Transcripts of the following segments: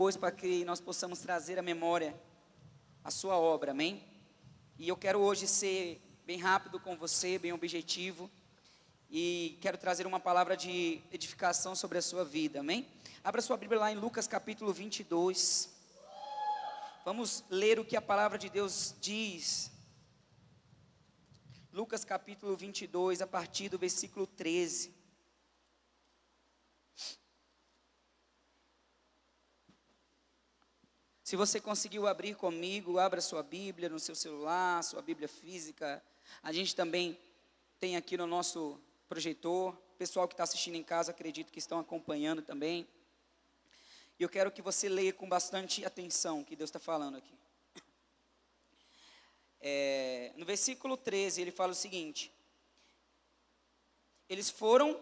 Depois, para que nós possamos trazer à memória a sua obra, amém? E eu quero hoje ser bem rápido com você, bem objetivo, e quero trazer uma palavra de edificação sobre a sua vida, amém? Abra sua Bíblia lá em Lucas capítulo 22, vamos ler o que a palavra de Deus diz. Lucas capítulo 22, a partir do versículo 13. Se você conseguiu abrir comigo, abra sua Bíblia no seu celular, sua Bíblia física. A gente também tem aqui no nosso projetor. O pessoal que está assistindo em casa, acredito que estão acompanhando também. E eu quero que você leia com bastante atenção o que Deus está falando aqui. No versículo 13, ele fala o seguinte: eles foram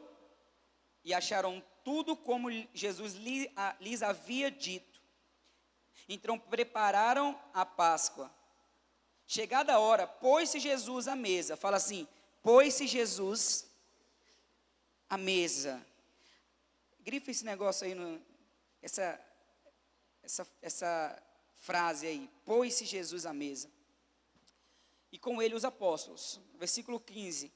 e acharam tudo como Jesus lhes havia dito. Então prepararam a Páscoa. Chegada a hora, pôs-se Jesus à mesa. Fala assim: pôs-se Jesus à mesa. Grifa esse negócio aí, essa frase aí. Pôs-se Jesus à mesa. E com ele os apóstolos. Versículo 15.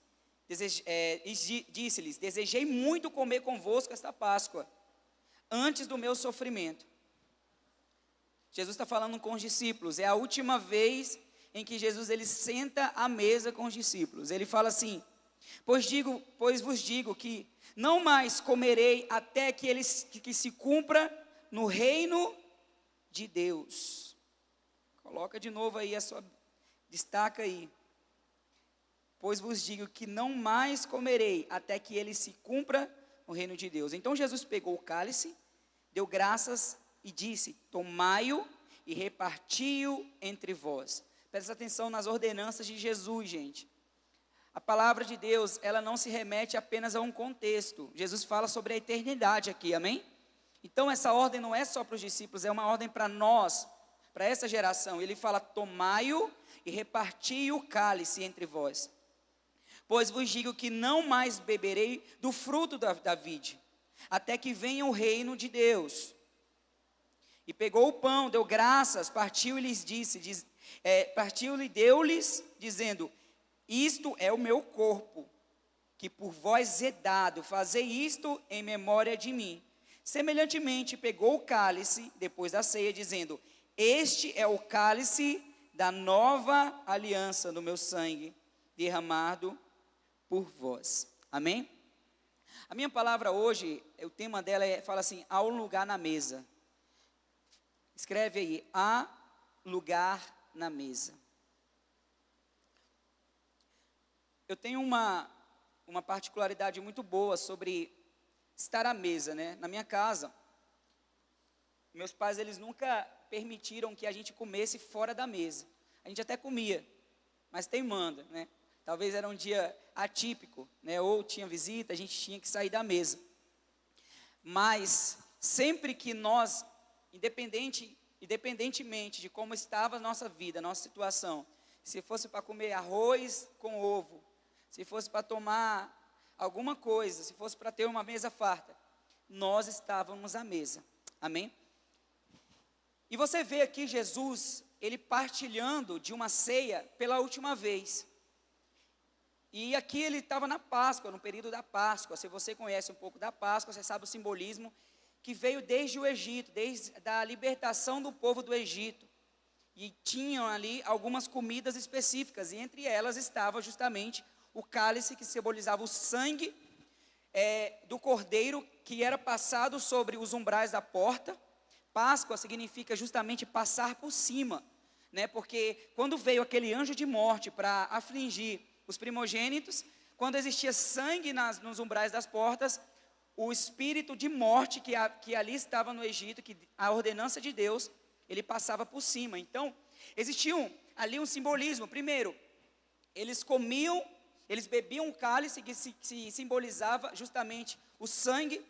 Disse-lhes: desejei muito comer convosco esta Páscoa, antes do meu sofrimento. Jesus está falando com os discípulos, é a última vez em que Jesus ele senta à mesa com os discípulos. Ele fala assim: pois vos digo que não mais comerei até que se cumpra no reino de Deus. Coloca de novo aí destaca aí. Pois vos digo que não mais comerei até que ele se cumpra no reino de Deus. Então Jesus pegou o cálice, deu graças e disse: tomai-o e reparti-o entre vós. Presta atenção nas ordenanças de Jesus, gente. A palavra de Deus, ela não se remete apenas a um contexto. Jesus fala sobre a eternidade aqui, amém? Então essa ordem não é só para os discípulos, é uma ordem para nós, para essa geração. Ele fala: tomai-o e reparti o cálice entre vós. Pois vos digo que não mais beberei do fruto da vide, até que venha o reino de Deus. E pegou o pão, deu graças, partiu e lhes deu-lhes, dizendo: isto é o meu corpo, que por vós é dado, fazei isto em memória de mim. Semelhantemente, pegou o cálice, depois da ceia, dizendo: este é o cálice da nova aliança no meu sangue, derramado por vós. Amém? A minha palavra hoje, o tema dela fala assim: há um lugar na mesa. Escreve aí: há lugar na mesa. Eu tenho uma particularidade muito boa sobre estar à mesa, né? Na minha casa, meus pais, eles nunca permitiram que a gente comesse fora da mesa. A gente até comia, mas teimando, né? Talvez era um dia atípico, né? Ou tinha visita, a gente tinha que sair da mesa. Mas sempre que nós, independentemente de como estava a nossa vida, a nossa situação, se fosse para comer arroz com ovo, se fosse para tomar alguma coisa, se fosse para ter uma mesa farta, nós estávamos à mesa, amém? E você vê aqui Jesus, ele partilhando de uma ceia pela última vez. E aqui ele estava na Páscoa, no período da Páscoa. Se você conhece um pouco da Páscoa, você sabe o simbolismo que veio desde o Egito, desde a libertação do povo do Egito. E tinham ali algumas comidas específicas, e entre elas estava justamente o cálice, que simbolizava o sangue do cordeiro, que era passado sobre os umbrais da porta. Páscoa significa justamente passar por cima, né? Porque quando veio aquele anjo de morte para afligir os primogênitos, quando existia sangue nos umbrais das portas, o espírito de morte que ali estava no Egito, que a ordenança de Deus, ele passava por cima. Então, existia ali um simbolismo. Primeiro, eles bebiam um cálice que simbolizava justamente o sangue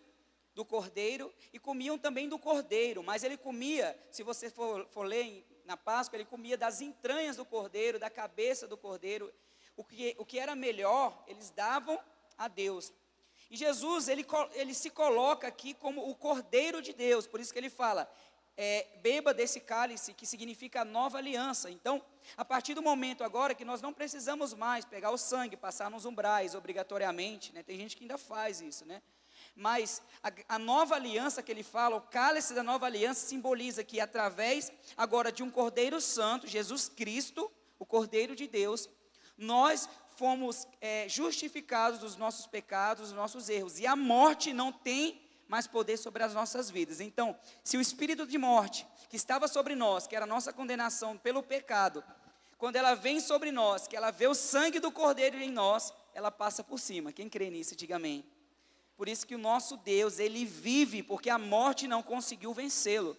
do cordeiro, e comiam também do cordeiro, mas ele comia, se você for ler na Páscoa, ele comia das entranhas do cordeiro, da cabeça do cordeiro. O que era melhor, eles davam a Deus. E Jesus, ele se coloca aqui como o Cordeiro de Deus, por isso que ele fala: beba desse cálice, que significa a nova aliança. Então, a partir do momento agora que nós não precisamos mais pegar o sangue, passar nos umbrais obrigatoriamente, né? Tem gente que ainda faz isso, né? Mas a nova aliança que ele fala, o cálice da nova aliança, simboliza que através agora de um Cordeiro Santo, Jesus Cristo, o Cordeiro de Deus, nós fomos justificados dos nossos pecados, dos nossos erros, e a morte não tem mais poder sobre as nossas vidas. Então, se o espírito de morte que estava sobre nós, que era a nossa condenação pelo pecado, quando ela vem sobre nós, que ela vê o sangue do Cordeiro em nós, ela passa por cima. Quem crê nisso, diga amém. Por isso que o nosso Deus, ele vive, porque a morte não conseguiu vencê-lo.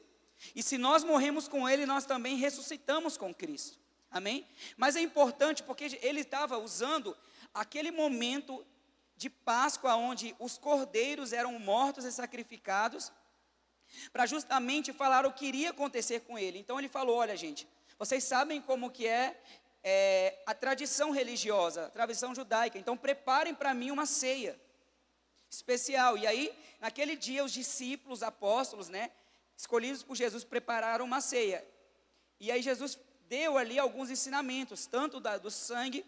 E se nós morremos com ele, nós também ressuscitamos com Cristo. Amém? Mas é importante porque ele estava usando aquele momento de Páscoa, onde os cordeiros eram mortos e sacrificados, para justamente falar o que iria acontecer com ele. Então ele falou, olha gente, vocês sabem como que é a tradição religiosa, a tradição judaica, então preparem para mim uma ceia especial. E aí, naquele dia, os discípulos, apóstolos, né, escolhidos por Jesus, prepararam uma ceia. E aí Jesus deu ali alguns ensinamentos, tanto do sangue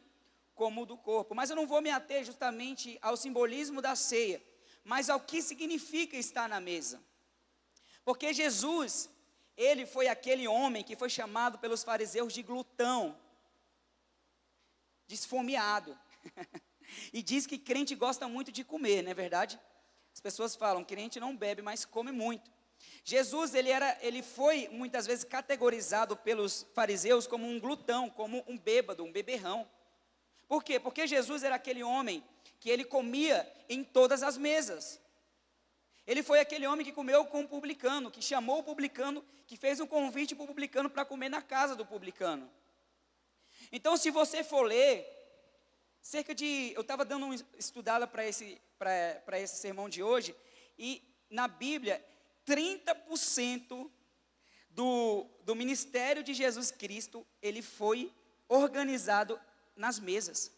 como do corpo. Mas eu não vou me ater justamente ao simbolismo da ceia, mas ao que significa estar na mesa. Porque Jesus, ele foi aquele homem que foi chamado pelos fariseus de glutão, de esfomeado. E diz que crente gosta muito de comer, não é verdade? As pessoas falam, crente não bebe, mas come muito. Jesus, ele foi muitas vezes categorizado pelos fariseus como um glutão, como um bêbado, um beberrão. Por quê? Porque Jesus era aquele homem que ele comia em todas as mesas. Ele foi aquele homem que comeu com o publicano, que chamou o publicano, que fez um convite para o publicano para comer na casa do publicano. Então, se você for ler, eu estava dando uma estudada para esse sermão de hoje, e na Bíblia, 30% do ministério de Jesus Cristo, ele foi organizado nas mesas.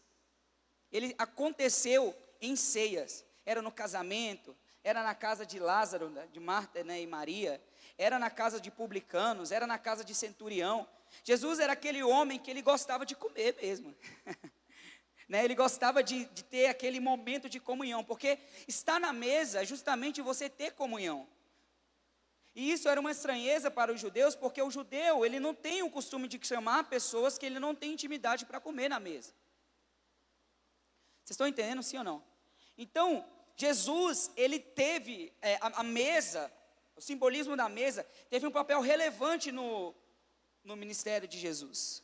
Ele aconteceu em ceias, era no casamento, era na casa de Lázaro, de Marta, né, e Maria, era na casa de publicanos, era na casa de centurião. Jesus era aquele homem que ele gostava de comer mesmo. Né, ele gostava de ter aquele momento de comunhão, porque estar na mesa é justamente você ter comunhão. E isso era uma estranheza para os judeus, porque o judeu, ele não tem o costume de chamar pessoas que ele não tem intimidade para comer na mesa. Vocês estão entendendo, sim ou não? Então, Jesus, ele teve a mesa, o simbolismo da mesa, teve um papel relevante no ministério de Jesus.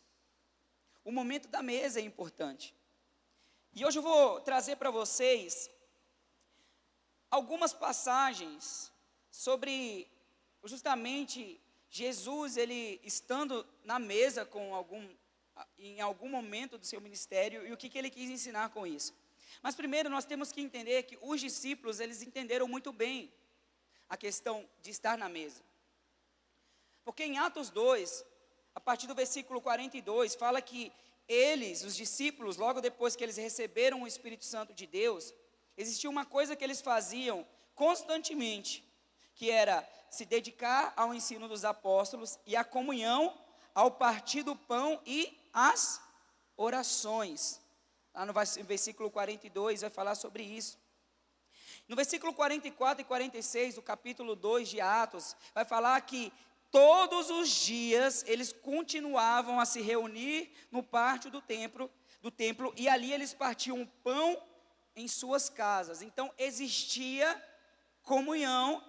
O momento da mesa é importante. E hoje eu vou trazer para vocês algumas passagens sobre justamente Jesus, ele estando na mesa em algum momento do seu ministério, e o que ele quis ensinar com isso. Mas primeiro nós temos que entender que os discípulos, eles entenderam muito bem a questão de estar na mesa. Porque em Atos 2, a partir do versículo 42, fala que eles, os discípulos, logo depois que eles receberam o Espírito Santo de Deus, existia uma coisa que eles faziam constantemente, que era se dedicar ao ensino dos apóstolos e à comunhão, ao partir do pão e às orações. Lá no versículo 42 vai falar sobre isso. No versículo 44 e 46 do capítulo 2 de Atos, vai falar que todos os dias eles continuavam a se reunir no pátio do templo, e ali eles partiam pão em suas casas. Então existia comunhão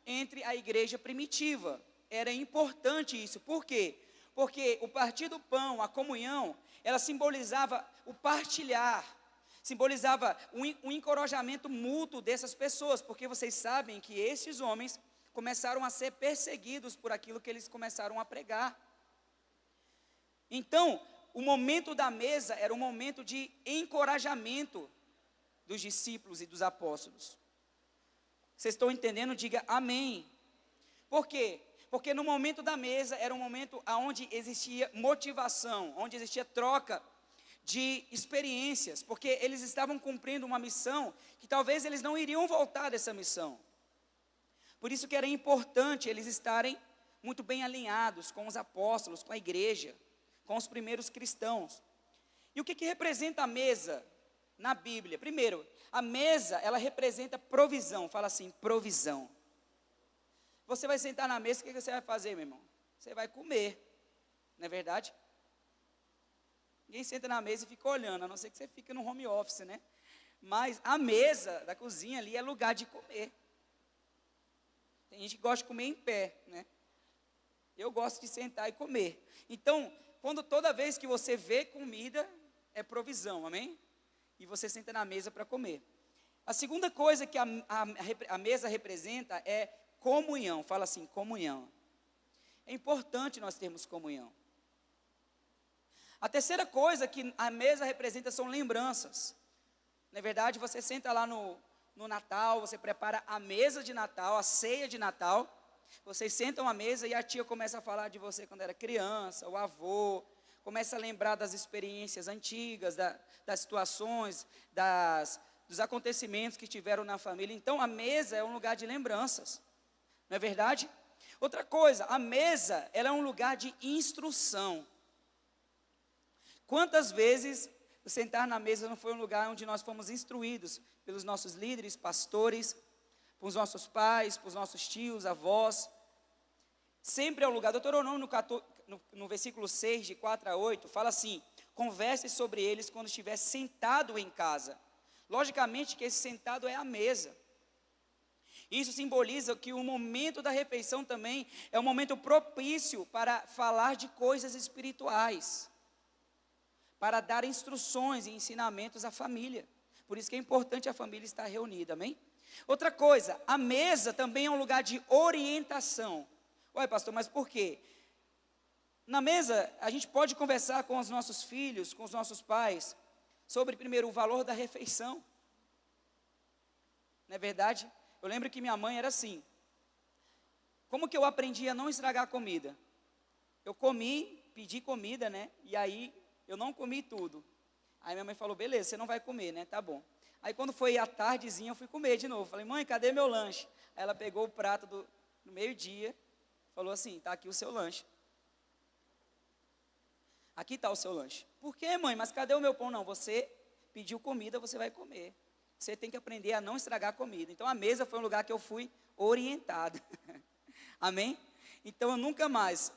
entre a igreja primitiva. Era importante isso. Por quê? Porque o partir do pão, a comunhão, ela simbolizava o partilhar, simbolizava um encorajamento mútuo dessas pessoas, porque vocês sabem que esses homens começaram a ser perseguidos por aquilo que eles começaram a pregar. Então, o momento da mesa era um momento de encorajamento dos discípulos e dos apóstolos. Vocês estão entendendo? Diga amém. Por quê? Porque no momento da mesa era um momento onde existia motivação, onde existia troca de experiências, porque eles estavam cumprindo uma missão que talvez eles não iriam voltar dessa missão. Por isso que era importante eles estarem muito bem alinhados com os apóstolos, com a igreja, com os primeiros cristãos. E o que representa a mesa na Bíblia? Primeiro, a mesa, ela representa provisão. Fala assim, provisão. Você vai sentar na mesa, o que você vai fazer, meu irmão? Você vai comer, não é verdade? Ninguém senta na mesa e fica olhando, a não ser que você fique no home office, né? Mas a mesa da cozinha ali é lugar de comer. Tem gente que gosta de comer em pé, né? Eu gosto de sentar e comer. Então, toda vez que você vê comida, é provisão, amém? E você senta na mesa para comer. A segunda coisa que a mesa representa é comunhão. Fala assim, comunhão. É importante nós termos comunhão. A terceira coisa que a mesa representa são lembranças. Na verdade, você senta lá no Natal, você prepara a mesa de Natal, a ceia de Natal. Vocês sentam à mesa e a tia começa a falar de você quando era criança, o avô, começa a lembrar das experiências antigas, das situações, dos acontecimentos que tiveram na família. Então, a mesa é um lugar de lembranças, não é verdade? Outra coisa, a mesa, ela é um lugar de instrução. Quantas vezes o sentar na mesa não foi um lugar onde nós fomos instruídos pelos nossos líderes, pastores, pelos nossos pais, pelos nossos tios, avós? Sempre é um lugar. Deuteronômio no versículo 6, de 4 a 8, fala assim: converse sobre eles quando estiver sentado em casa. Logicamente que esse sentado é a mesa. Isso simboliza que o momento da refeição também é um momento propício para falar de coisas espirituais, para dar instruções e ensinamentos à família. Por isso que é importante a família estar reunida, amém? Outra coisa, a mesa também é um lugar de orientação. Ué, pastor, mas por quê? Na mesa, a gente pode conversar com os nossos filhos, com os nossos pais, sobre, primeiro, o valor da refeição. Não é verdade? Eu lembro que minha mãe era assim. Como que eu aprendi a não estragar a comida? Eu pedi comida, né? E aí, eu não comi tudo. Aí minha mãe falou, beleza, você não vai comer, né? Tá bom. Aí quando foi à tardezinha, eu fui comer de novo. Falei, mãe, cadê meu lanche? Aí ela pegou o prato do meio-dia, falou assim, tá aqui o seu lanche. Aqui está o seu lanche. Por quê, mãe? Mas cadê o meu pão? Não, você pediu comida, você vai comer. Você tem que aprender a não estragar a comida. Então a mesa foi um lugar que eu fui orientado. Amém? Então eu nunca mais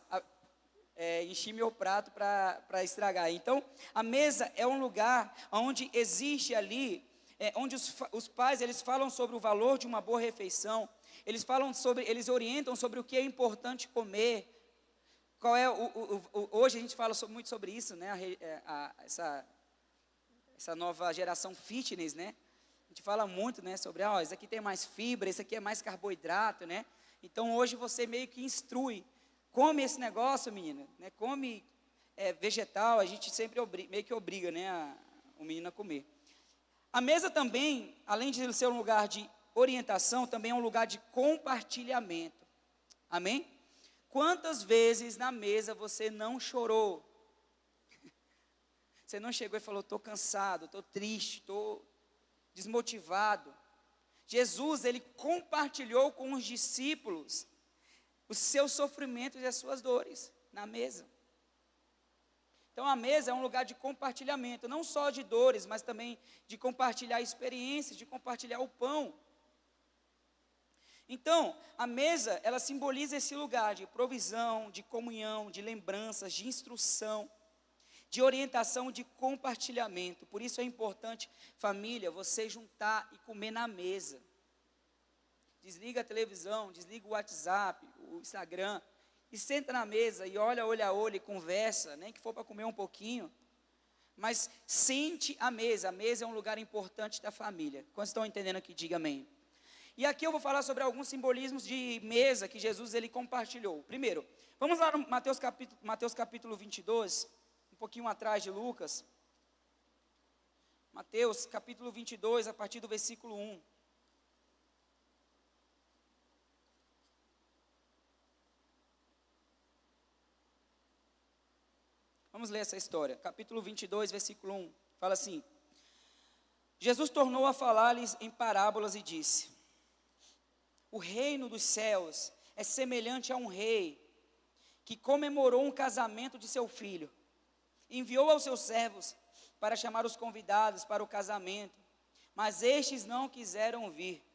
enchi meu prato para estragar. Então a mesa é um lugar onde existe ali, onde os pais eles falam sobre o valor de uma boa refeição. Eles orientam sobre o que é importante comer. Qual é hoje a gente fala muito sobre isso, né? Essa nova geração fitness, né? A gente fala muito, né, sobre, isso aqui tem mais fibra, isso aqui é mais carboidrato, né? Então, hoje você meio que instrui, come esse negócio, menina, né? Come vegetal, a gente sempre meio que obriga, né, o menino a comer. A mesa também, além de ser um lugar de orientação, também é um lugar de compartilhamento. Amém? Quantas vezes na mesa você não chorou? Você não chegou e falou, estou cansado, estou triste, estou desmotivado. Jesus, ele compartilhou com os discípulos os seus sofrimentos e as suas dores na mesa. Então a mesa é um lugar de compartilhamento, não só de dores, mas também de compartilhar experiências, de compartilhar o pão. Então, a mesa, ela simboliza esse lugar de provisão, de comunhão, de lembranças, de instrução, de orientação, de compartilhamento. Por isso é importante, família, você juntar e comer na mesa. Desliga a televisão, desliga o WhatsApp, o Instagram, e senta na mesa e olha olho a olho e conversa, nem que for para comer um pouquinho. Mas sente a mesa é um lugar importante da família. Quantos estão entendendo aqui, diga amém. E aqui eu vou falar sobre alguns simbolismos de mesa que Jesus ele compartilhou. Primeiro, vamos lá no Mateus capítulo 22, um pouquinho atrás de Lucas. Mateus capítulo 22, a partir do versículo 1. Vamos ler essa história. Capítulo 22, versículo 1. Fala assim: Jesus tornou a falar-lhes em parábolas e disse: o reino dos céus é semelhante a um rei que comemorou um casamento de seu filho. Enviou aos seus servos para chamar os convidados para o casamento, mas estes não quiseram vir.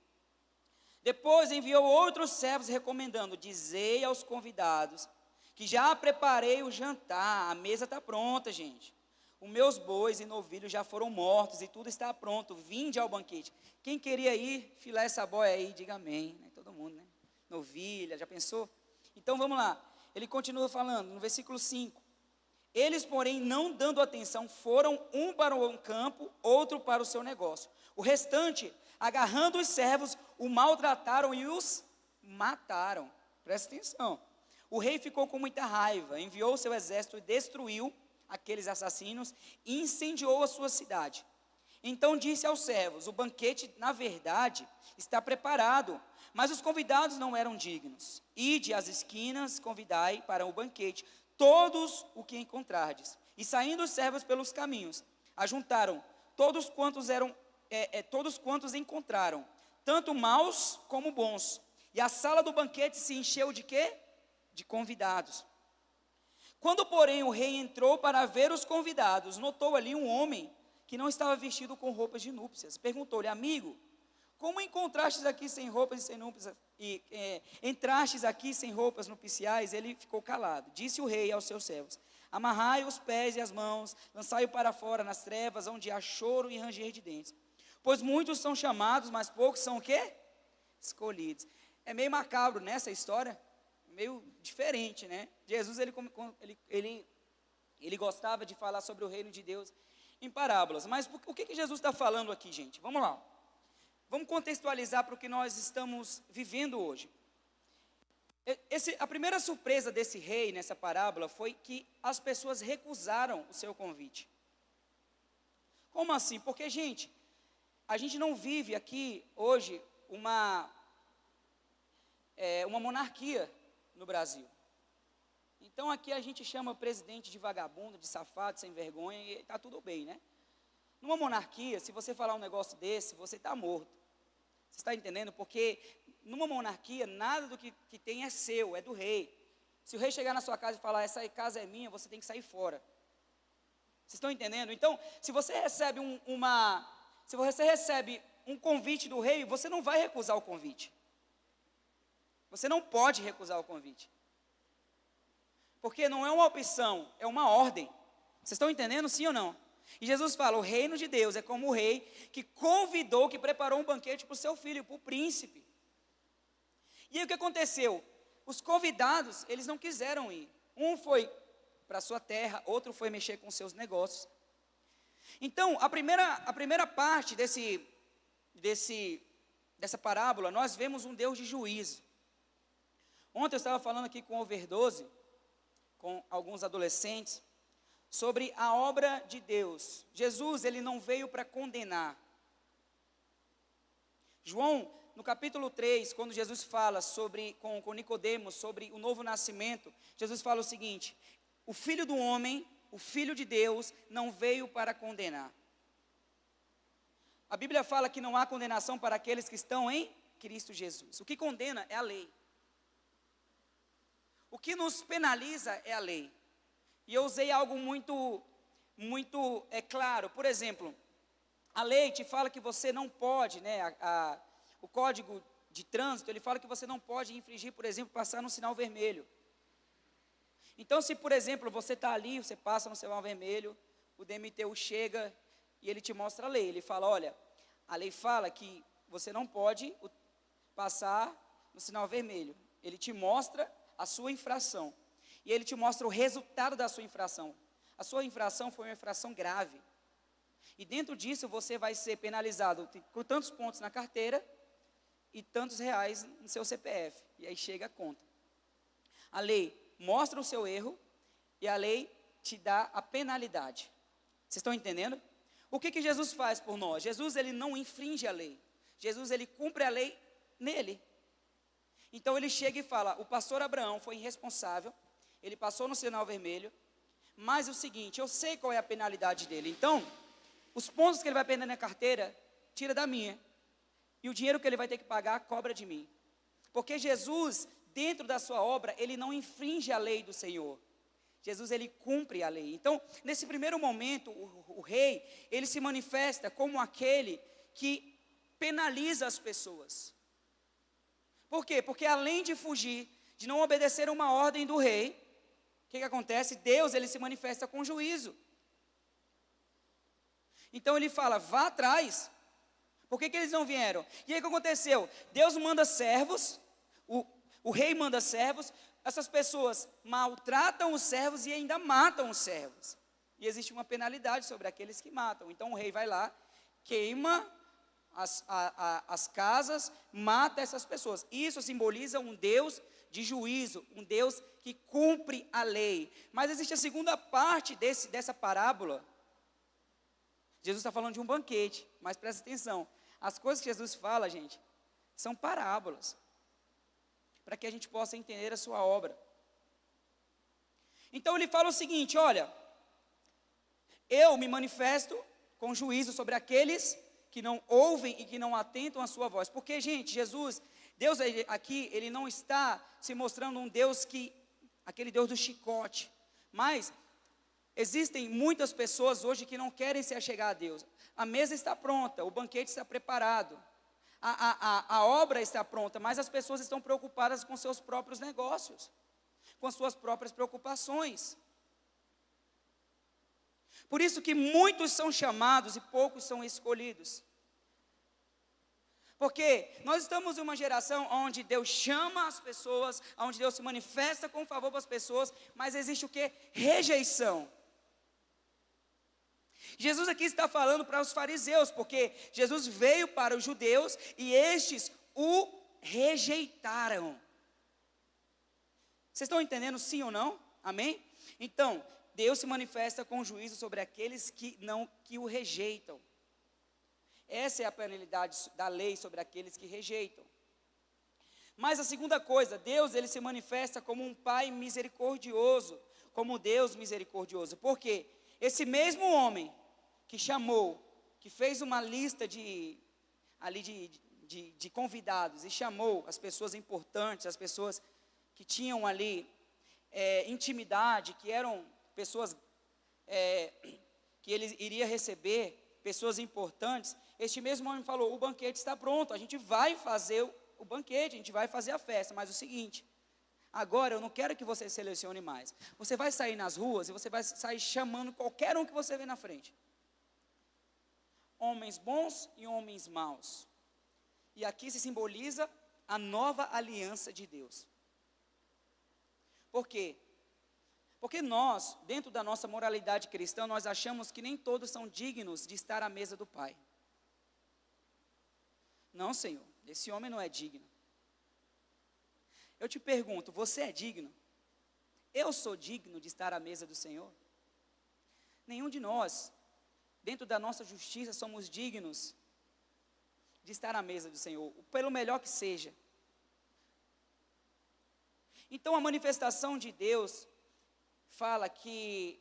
Depois enviou outros servos recomendando: dizei aos convidados que já preparei o jantar, a mesa está pronta, gente. Os meus bois e novilhos já foram mortos e tudo está pronto, vinde ao banquete. Quem queria ir, filar essa boia aí, diga amém. Todo mundo, né? Novilha, já pensou? Então vamos lá, ele continua falando no versículo 5. Eles, porém, não dando atenção, foram um para um campo, outro para o seu negócio. O restante, agarrando os servos, o maltrataram e os mataram. Presta atenção. O rei ficou com muita raiva, enviou seu exército e destruiu aqueles assassinos e incendiou a sua cidade. Então disse aos servos: o banquete, na verdade, está preparado, mas os convidados não eram dignos. Ide às esquinas, convidai para o banquete todos o que encontrardes. E saindo os servos pelos caminhos, ajuntaram todos quantos encontraram, tanto maus como bons. E a sala do banquete se encheu de quê? De convidados. Quando, porém, o rei entrou para ver os convidados, notou ali um homem que não estava vestido com roupas de núpcias. Perguntou-lhe: amigo, como encontrastes aqui sem roupas e sem núpcias, entrastes aqui sem roupas nupciais? Ele ficou calado. Disse o rei aos seus servos: amarrai os pés e as mãos, lançai-o para fora nas trevas, onde há choro e ranger de dentes. Pois muitos são chamados, mas poucos são o quê? Escolhidos. É meio macabro nessa história, meio diferente, né? Jesus, ele gostava de falar sobre o reino de Deus em parábolas. Mas o que Jesus está falando aqui, gente? Vamos lá. Vamos contextualizar para o que nós estamos vivendo hoje. A primeira surpresa desse rei nessa parábola foi que as pessoas recusaram o seu convite. Como assim? Porque, gente, a gente não vive aqui hoje uma monarquia no Brasil. Então aqui a gente chama o presidente de vagabundo, de safado, sem vergonha, e está tudo bem, né? Numa monarquia, se você falar um negócio desse, você está morto. Você está entendendo? Porque numa monarquia, nada do que tem é seu, é do rei. Se o rei chegar na sua casa e falar: essa casa é minha, você tem que sair fora. Vocês estão entendendo? Então, se você recebe um convite do rei, você não vai recusar o convite. Você não pode recusar o convite. Porque não é uma opção, é uma ordem. Vocês estão entendendo, sim ou não? E Jesus fala: o reino de Deus é como o rei que convidou, que preparou um banquete para o seu filho, para o príncipe. E aí o que aconteceu? Os convidados, eles não quiseram ir. Um foi para a sua terra, outro foi mexer com seus negócios. Então, a primeira parte dessa parábola, nós vemos um Deus de juízo. Ontem eu estava falando aqui com o Overdose, com alguns adolescentes, sobre a obra de Deus. Jesus, ele não veio para condenar. João, no capítulo 3, quando Jesus fala com Nicodemos, sobre o novo nascimento, Jesus fala o seguinte: o Filho do homem, o Filho de Deus, não veio para condenar. A Bíblia fala que não há condenação para aqueles que estão em Cristo Jesus. O que condena é a lei. O que nos penaliza é a lei. E eu usei algo muito claro. Por exemplo, a lei te fala que você não pode, né, o código de trânsito, ele fala que você não pode infringir, por exemplo, passar no sinal vermelho. Então, se, por exemplo, você está ali, você passa no sinal vermelho, o DMTU chega e ele te mostra a lei. Ele fala: olha, a lei fala que você não pode passar no sinal vermelho. Ele te mostra a sua infração. E ele te mostra o resultado da sua infração. A sua infração foi uma infração grave. E dentro disso você vai ser penalizado com tantos pontos na carteira e tantos reais no seu CPF. E aí chega a conta. A lei mostra o seu erro e a lei te dá a penalidade. Vocês estão entendendo? O que Jesus faz por nós? Jesus, ele não infringe a lei. Jesus, ele cumpre a lei nele. Então ele chega e fala: o pastor Abraão foi irresponsável, ele passou no sinal vermelho, mas é o seguinte, eu sei qual é a penalidade dele. Então, os pontos que ele vai perder na carteira, tira da minha. E o dinheiro que ele vai ter que pagar, cobra de mim. Porque Jesus dentro da sua obra, ele não infringe a lei do Senhor. Jesus, ele cumpre a lei. Então, nesse primeiro momento, o rei, ele se manifesta como aquele que penaliza as pessoas. Por quê? Porque além de fugir, de não obedecer uma ordem do rei, o que acontece? Deus, ele se manifesta com juízo. Então ele fala, vá atrás. Por que eles não vieram? E aí o que aconteceu? Deus manda servos, o rei manda servos, essas pessoas maltratam os servos e ainda matam os servos. E existe uma penalidade sobre aqueles que matam. Então o rei vai lá, queima as casas, mata essas pessoas. Isso simboliza um Deus de juízo, um Deus que cumpre a lei. Mas existe a segunda parte dessa parábola. Jesus está falando de um banquete, mas presta atenção. As coisas que Jesus fala, gente, são parábolas, para que a gente possa entender a sua obra. Então ele fala o seguinte, olha, eu me manifesto com juízo sobre aqueles que não ouvem e que não atentam à sua voz. Porque, gente, Jesus, Deus aqui, ele não está se mostrando um Deus aquele Deus do chicote, mas existem muitas pessoas hoje que não querem se achegar a Deus. A mesa está pronta, o banquete está preparado, a obra está pronta, mas as pessoas estão preocupadas com seus próprios negócios, com as suas próprias preocupações. Por isso que muitos são chamados e poucos são escolhidos. Porque nós estamos em uma geração onde Deus chama as pessoas, onde Deus se manifesta com favor para as pessoas, mas existe o quê? Rejeição. Jesus aqui está falando para os fariseus, porque Jesus veio para os judeus e estes o rejeitaram. Vocês estão entendendo sim ou não? Amém? Então, Deus se manifesta com juízo sobre aqueles que o rejeitam. Essa é a penalidade da lei sobre aqueles que rejeitam. Mas a segunda coisa, Deus, ele se manifesta como um pai misericordioso, como Deus misericordioso. Por quê? Esse mesmo homem que chamou, que fez uma lista de convidados e chamou as pessoas importantes, as pessoas que tinham ali intimidade, que eram pessoas que ele iria receber, pessoas importantes. Este mesmo homem falou, o banquete está pronto, a gente vai fazer o banquete, a gente vai fazer a festa, mas o seguinte, agora eu não quero que você selecione mais, você vai sair nas ruas e você vai sair chamando qualquer um que você vê na frente, homens bons e homens maus, e aqui se simboliza a nova aliança de Deus. Por quê? Porque nós, dentro da nossa moralidade cristã, nós achamos que nem todos são dignos de estar à mesa do Pai. Não, Senhor, esse homem não é digno. Eu te pergunto, você é digno? Eu sou digno de estar à mesa do Senhor? Nenhum de nós, dentro da nossa justiça, somos dignos de estar à mesa do Senhor, pelo melhor que seja. Então a manifestação de Deus fala que,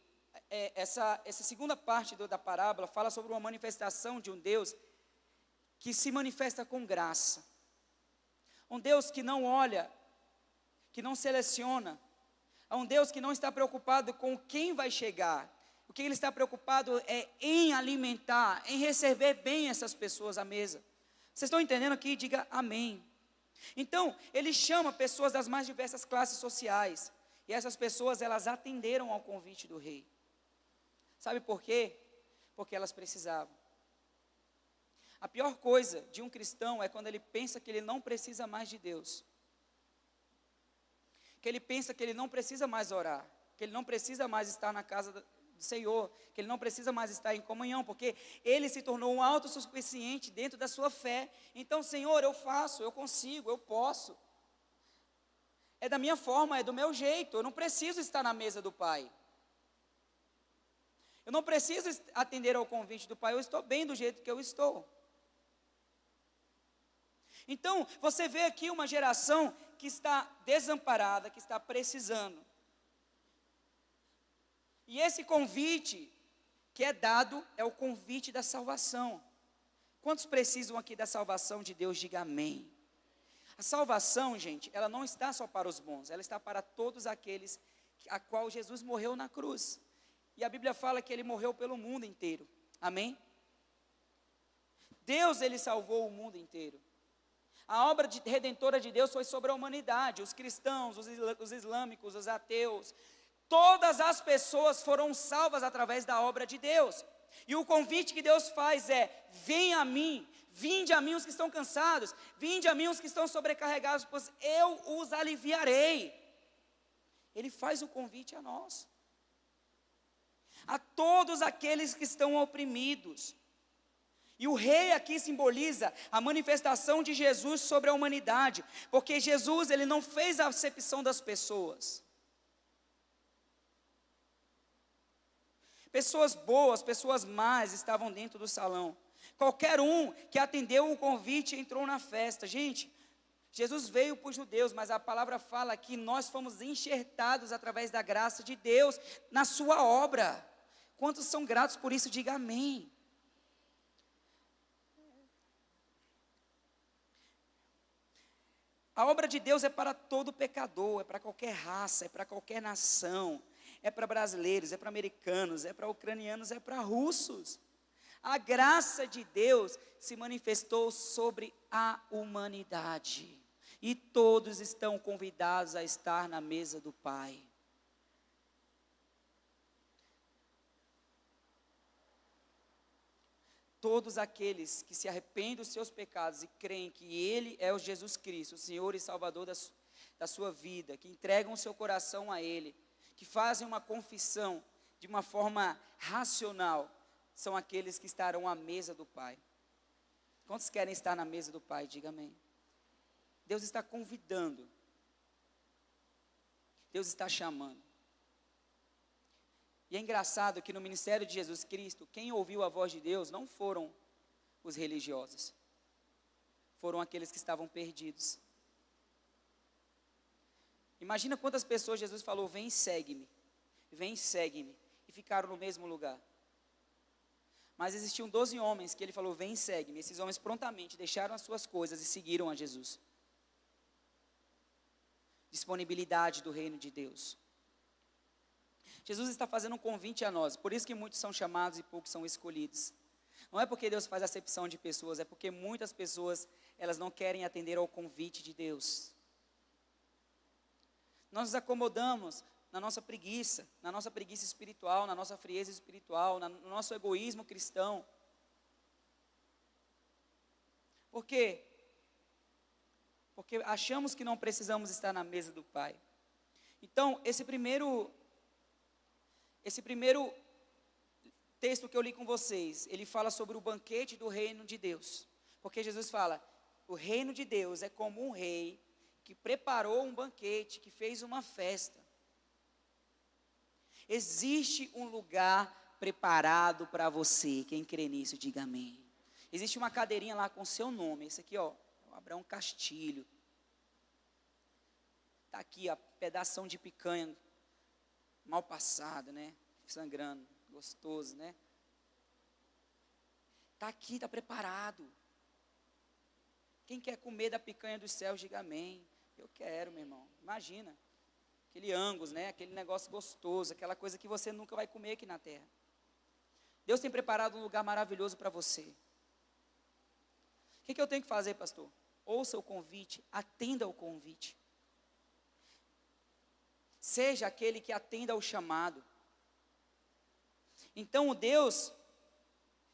essa segunda parte da parábola fala sobre uma manifestação de um Deus que se manifesta com graça. Um Deus que não olha, que não seleciona. É um Deus que não está preocupado com quem vai chegar. O que Ele está preocupado é em alimentar, em receber bem essas pessoas à mesa. Vocês estão entendendo aqui? Diga amém. Então, Ele chama pessoas das mais diversas classes sociais. E essas pessoas, elas atenderam ao convite do rei. Sabe por quê? Porque elas precisavam. A pior coisa de um cristão é quando ele pensa que ele não precisa mais de Deus. Que ele pensa que ele não precisa mais orar. Que ele não precisa mais estar na casa do Senhor. Que ele não precisa mais estar em comunhão. Porque ele se tornou um autossuficiente dentro da sua fé. Então, Senhor, eu faço, eu consigo, eu posso. É da minha forma, é do meu jeito. Eu não preciso estar na mesa do Pai. Eu não preciso atender ao convite do Pai. Eu estou bem do jeito que eu estou. Então, você vê aqui uma geração que está desamparada, que está precisando. E esse convite que é dado é o convite da salvação. Quantos precisam aqui da salvação de Deus? Diga amém. A A salvação, gente, ela não está só para os bons, ela está para todos aqueles a qual Jesus morreu na cruz. E a Bíblia fala que ele morreu pelo mundo inteiro. Amém? Deus, ele salvou o mundo inteiro. A obra redentora de Deus foi sobre a humanidade, os cristãos, os islâmicos, os ateus. Todas as pessoas foram salvas através da obra de Deus. E o convite que Deus faz é: venha a mim, vinde a mim os que estão cansados, vinde a mim os que estão sobrecarregados, pois eu os aliviarei. Ele faz o convite a nós, a todos aqueles que estão oprimidos. E o rei aqui simboliza a manifestação de Jesus sobre a humanidade, porque Jesus, ele não fez a acepção das pessoas. Pessoas boas, pessoas más estavam dentro do salão. Qualquer um que atendeu o convite entrou na festa. Gente, Jesus veio para os judeus, mas a palavra fala que nós fomos enxertados através da graça de Deus na sua obra. Quantos são gratos por isso? Diga amém. A obra de Deus é para todo pecador, é para qualquer raça, é para qualquer nação, é para brasileiros, é para americanos, é para ucranianos, é para russos. A graça de Deus se manifestou sobre a humanidade, e todos estão convidados a estar na mesa do Pai. Todos aqueles que se arrependem dos seus pecados e creem que Ele é o Jesus Cristo, o Senhor e Salvador da sua vida, que entregam o seu coração a Ele, que fazem uma confissão de uma forma racional, são aqueles que estarão à mesa do Pai. Quantos querem estar na mesa do Pai? Diga amém. Deus está convidando, Deus está chamando. E é engraçado que no ministério de Jesus Cristo, quem ouviu a voz de Deus não foram os religiosos, foram aqueles que estavam perdidos. Imagina quantas pessoas Jesus falou: vem e segue-me, e ficaram no mesmo lugar. Mas existiam 12 homens que ele falou: vem e segue-me. Esses homens prontamente deixaram as suas coisas e seguiram a Jesus. Disponibilidade do reino de Deus. Jesus está fazendo um convite a nós, por isso que muitos são chamados e poucos são escolhidos. Não é porque Deus faz acepção de pessoas, é porque muitas pessoas, elas não querem atender ao convite de Deus. Nós nos acomodamos na nossa preguiça espiritual, na nossa frieza espiritual, no nosso egoísmo cristão. Por quê? Porque achamos que não precisamos estar na mesa do Pai. Então, esse primeiro texto que eu li com vocês, ele fala sobre o banquete do reino de Deus. Porque Jesus fala: o reino de Deus é como um rei que preparou um banquete, que fez uma festa. Existe um lugar preparado para você. Quem crê nisso, diga amém. Existe uma cadeirinha lá com seu nome. Esse aqui, ó, o Abraão Castilho. Está aqui, ó, pedação de picanha mal passado, né? Sangrando, gostoso, né? Está aqui, está preparado. Quem quer comer da picanha dos céus, diga amém. Eu quero, meu irmão. Imagina, aquele Angus, né? Aquele negócio gostoso, aquela coisa que você nunca vai comer aqui na terra. Deus tem preparado um lugar maravilhoso para você. O que eu tenho que fazer, pastor? Ouça o convite, atenda ao convite. Seja aquele que atenda ao chamado. Então o Deus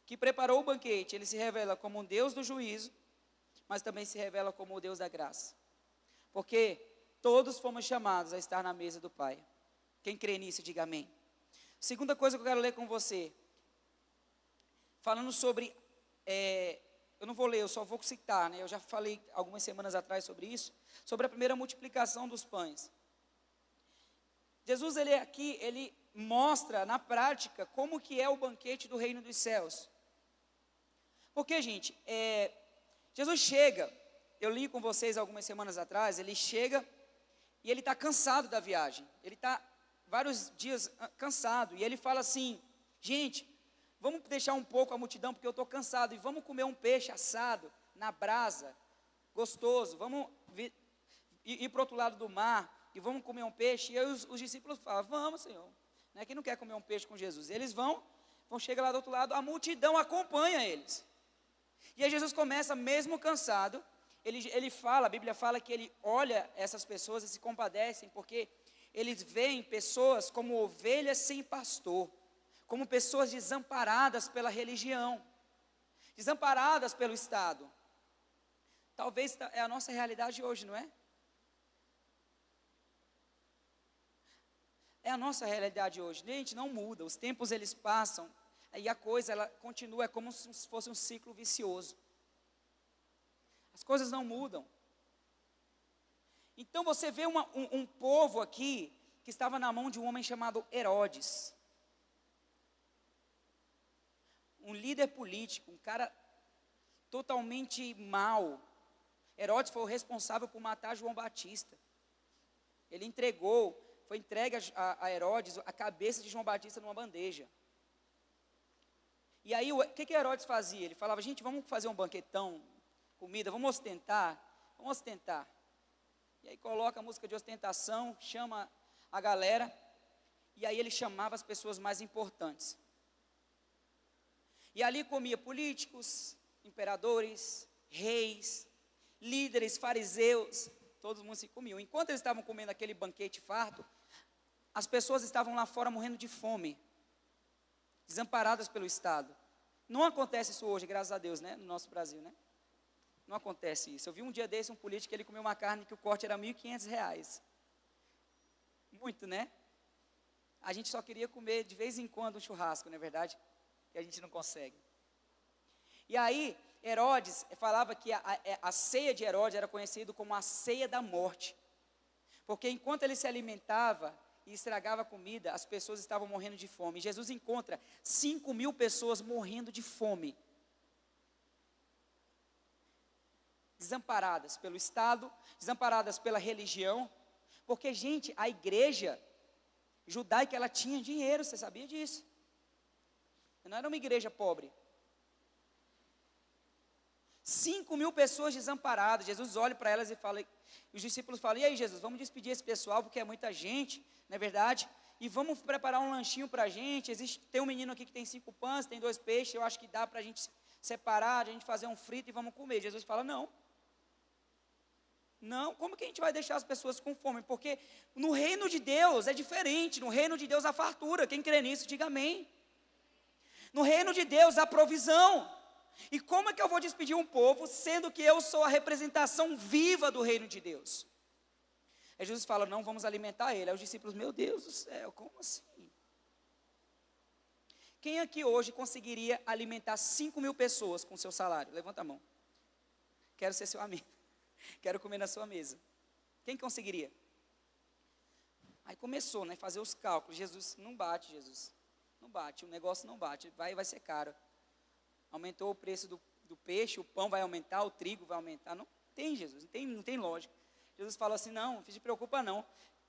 que preparou o banquete, ele se revela como um Deus do juízo, mas também se revela como o Deus da graça. Porque todos fomos chamados a estar na mesa do Pai. Quem crê nisso, diga amém. Segunda coisa que eu quero ler com você, falando sobre, eu não vou ler, eu só vou citar, né? Eu já falei algumas semanas atrás sobre isso, sobre a primeira multiplicação dos pães. Jesus, ele mostra na prática como que é o banquete do reino dos céus. Porque, gente, Jesus chega, eu li com vocês algumas semanas atrás, ele chega e ele está cansado da viagem. Ele está vários dias cansado e ele fala assim: gente, vamos deixar um pouco a multidão porque eu estou cansado e vamos comer um peixe assado na brasa, gostoso, vamos ir para o outro lado do mar e vamos comer um peixe? E aí os discípulos falam, vamos, Senhor. Né? Quem não quer comer um peixe com Jesus? Eles vão chegar lá do outro lado, a multidão acompanha eles. E aí Jesus começa, mesmo cansado, ele fala, a Bíblia fala que ele olha essas pessoas e se compadecem, porque eles veem pessoas como ovelhas sem pastor, como pessoas desamparadas pela religião, desamparadas pelo Estado. Talvez é a nossa realidade hoje, não é? É a nossa realidade hoje. Gente, não muda, os tempos eles passam, e a coisa ela continua, é como se fosse um ciclo vicioso. As coisas não mudam. Então você vê um povo aqui, que estava na mão de um homem chamado Herodes. Um líder político, um cara totalmente mau. Herodes foi o responsável por matar João Batista. Ele foi entregue a Herodes a cabeça de João Batista numa bandeja. E aí, o que Herodes fazia? Ele falava, gente, vamos fazer um banquetão, comida, vamos ostentar. E aí coloca a música de ostentação, chama a galera, e aí ele chamava as pessoas mais importantes. E ali comia políticos, imperadores, reis, líderes, fariseus, todo mundo se comiam. Enquanto eles estavam comendo aquele banquete farto, as pessoas estavam lá fora morrendo de fome, desamparadas pelo Estado. Não acontece isso hoje, graças a Deus, né? No nosso Brasil, né? Não acontece isso. Eu vi um dia desse um político, ele comeu uma carne que o corte era R$1.500. Muito, né? A gente só queria comer de vez em quando um churrasco, não é verdade? Que a gente não consegue. E aí, Herodes falava que a ceia de Herodes era conhecida como a ceia da morte. Porque enquanto ele se alimentava e estragava a comida, as pessoas estavam morrendo de fome. E Jesus encontra 5.000 pessoas morrendo de fome. Desamparadas pelo Estado, desamparadas pela religião. Porque, gente, a igreja judaica, ela tinha dinheiro, você sabia disso? Não era uma igreja pobre. 5.000 pessoas desamparadas. Jesus olha para elas e fala, os discípulos falam, e aí Jesus, vamos despedir esse pessoal, porque é muita gente, não é verdade? E vamos preparar um lanchinho para a gente, tem um menino aqui que tem 5 pães, tem 2 peixes, eu acho que dá para a gente separar, a gente fazer um frito e vamos comer. Jesus fala, não, como que a gente vai deixar as pessoas com fome? Porque no reino de Deus é diferente, no reino de Deus há fartura, quem crê nisso, diga amém. No reino de Deus há provisão. E como é que eu vou despedir um povo, sendo que eu sou a representação viva do reino de Deus? Aí Jesus fala, não vamos alimentar ele. Aí os discípulos, meu Deus do céu, como assim? Quem aqui hoje conseguiria alimentar 5.000 pessoas com seu salário? Levanta a mão. Quero ser seu amigo. Quero comer na sua mesa. Quem conseguiria? Aí começou, né, fazer os cálculos. Jesus, não bate, Jesus. Não bate, o negócio não bate, vai ser caro. Aumentou o preço do peixe, o pão vai aumentar, o trigo vai aumentar. Não tem, Jesus, não tem lógica. Jesus falou assim, não se preocupa não,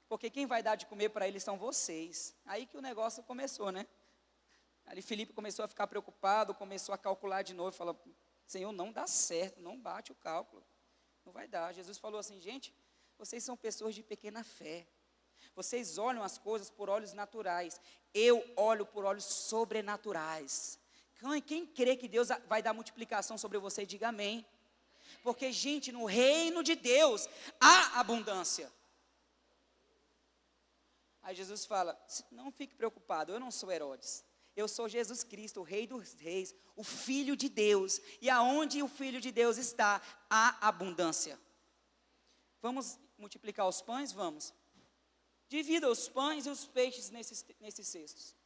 porque quem vai dar de comer para eles são vocês. Aí que o negócio começou, né? Ali Filipe começou a ficar preocupado, começou a calcular de novo, falou, Senhor, não dá certo, não bate o cálculo, não vai dar. Jesus falou assim, gente, vocês são pessoas de pequena fé. Vocês olham as coisas por olhos naturais, eu olho por olhos sobrenaturais. Quem crê que Deus vai dar multiplicação sobre você, diga amém. Porque, gente, no reino de Deus há abundância. Aí Jesus fala, não fique preocupado, eu não sou Herodes. Eu sou Jesus Cristo, o Rei dos Reis, o Filho de Deus. E aonde o Filho de Deus está, há abundância. Vamos multiplicar os pães? Vamos. Divida os pães e os peixes nesses cestos.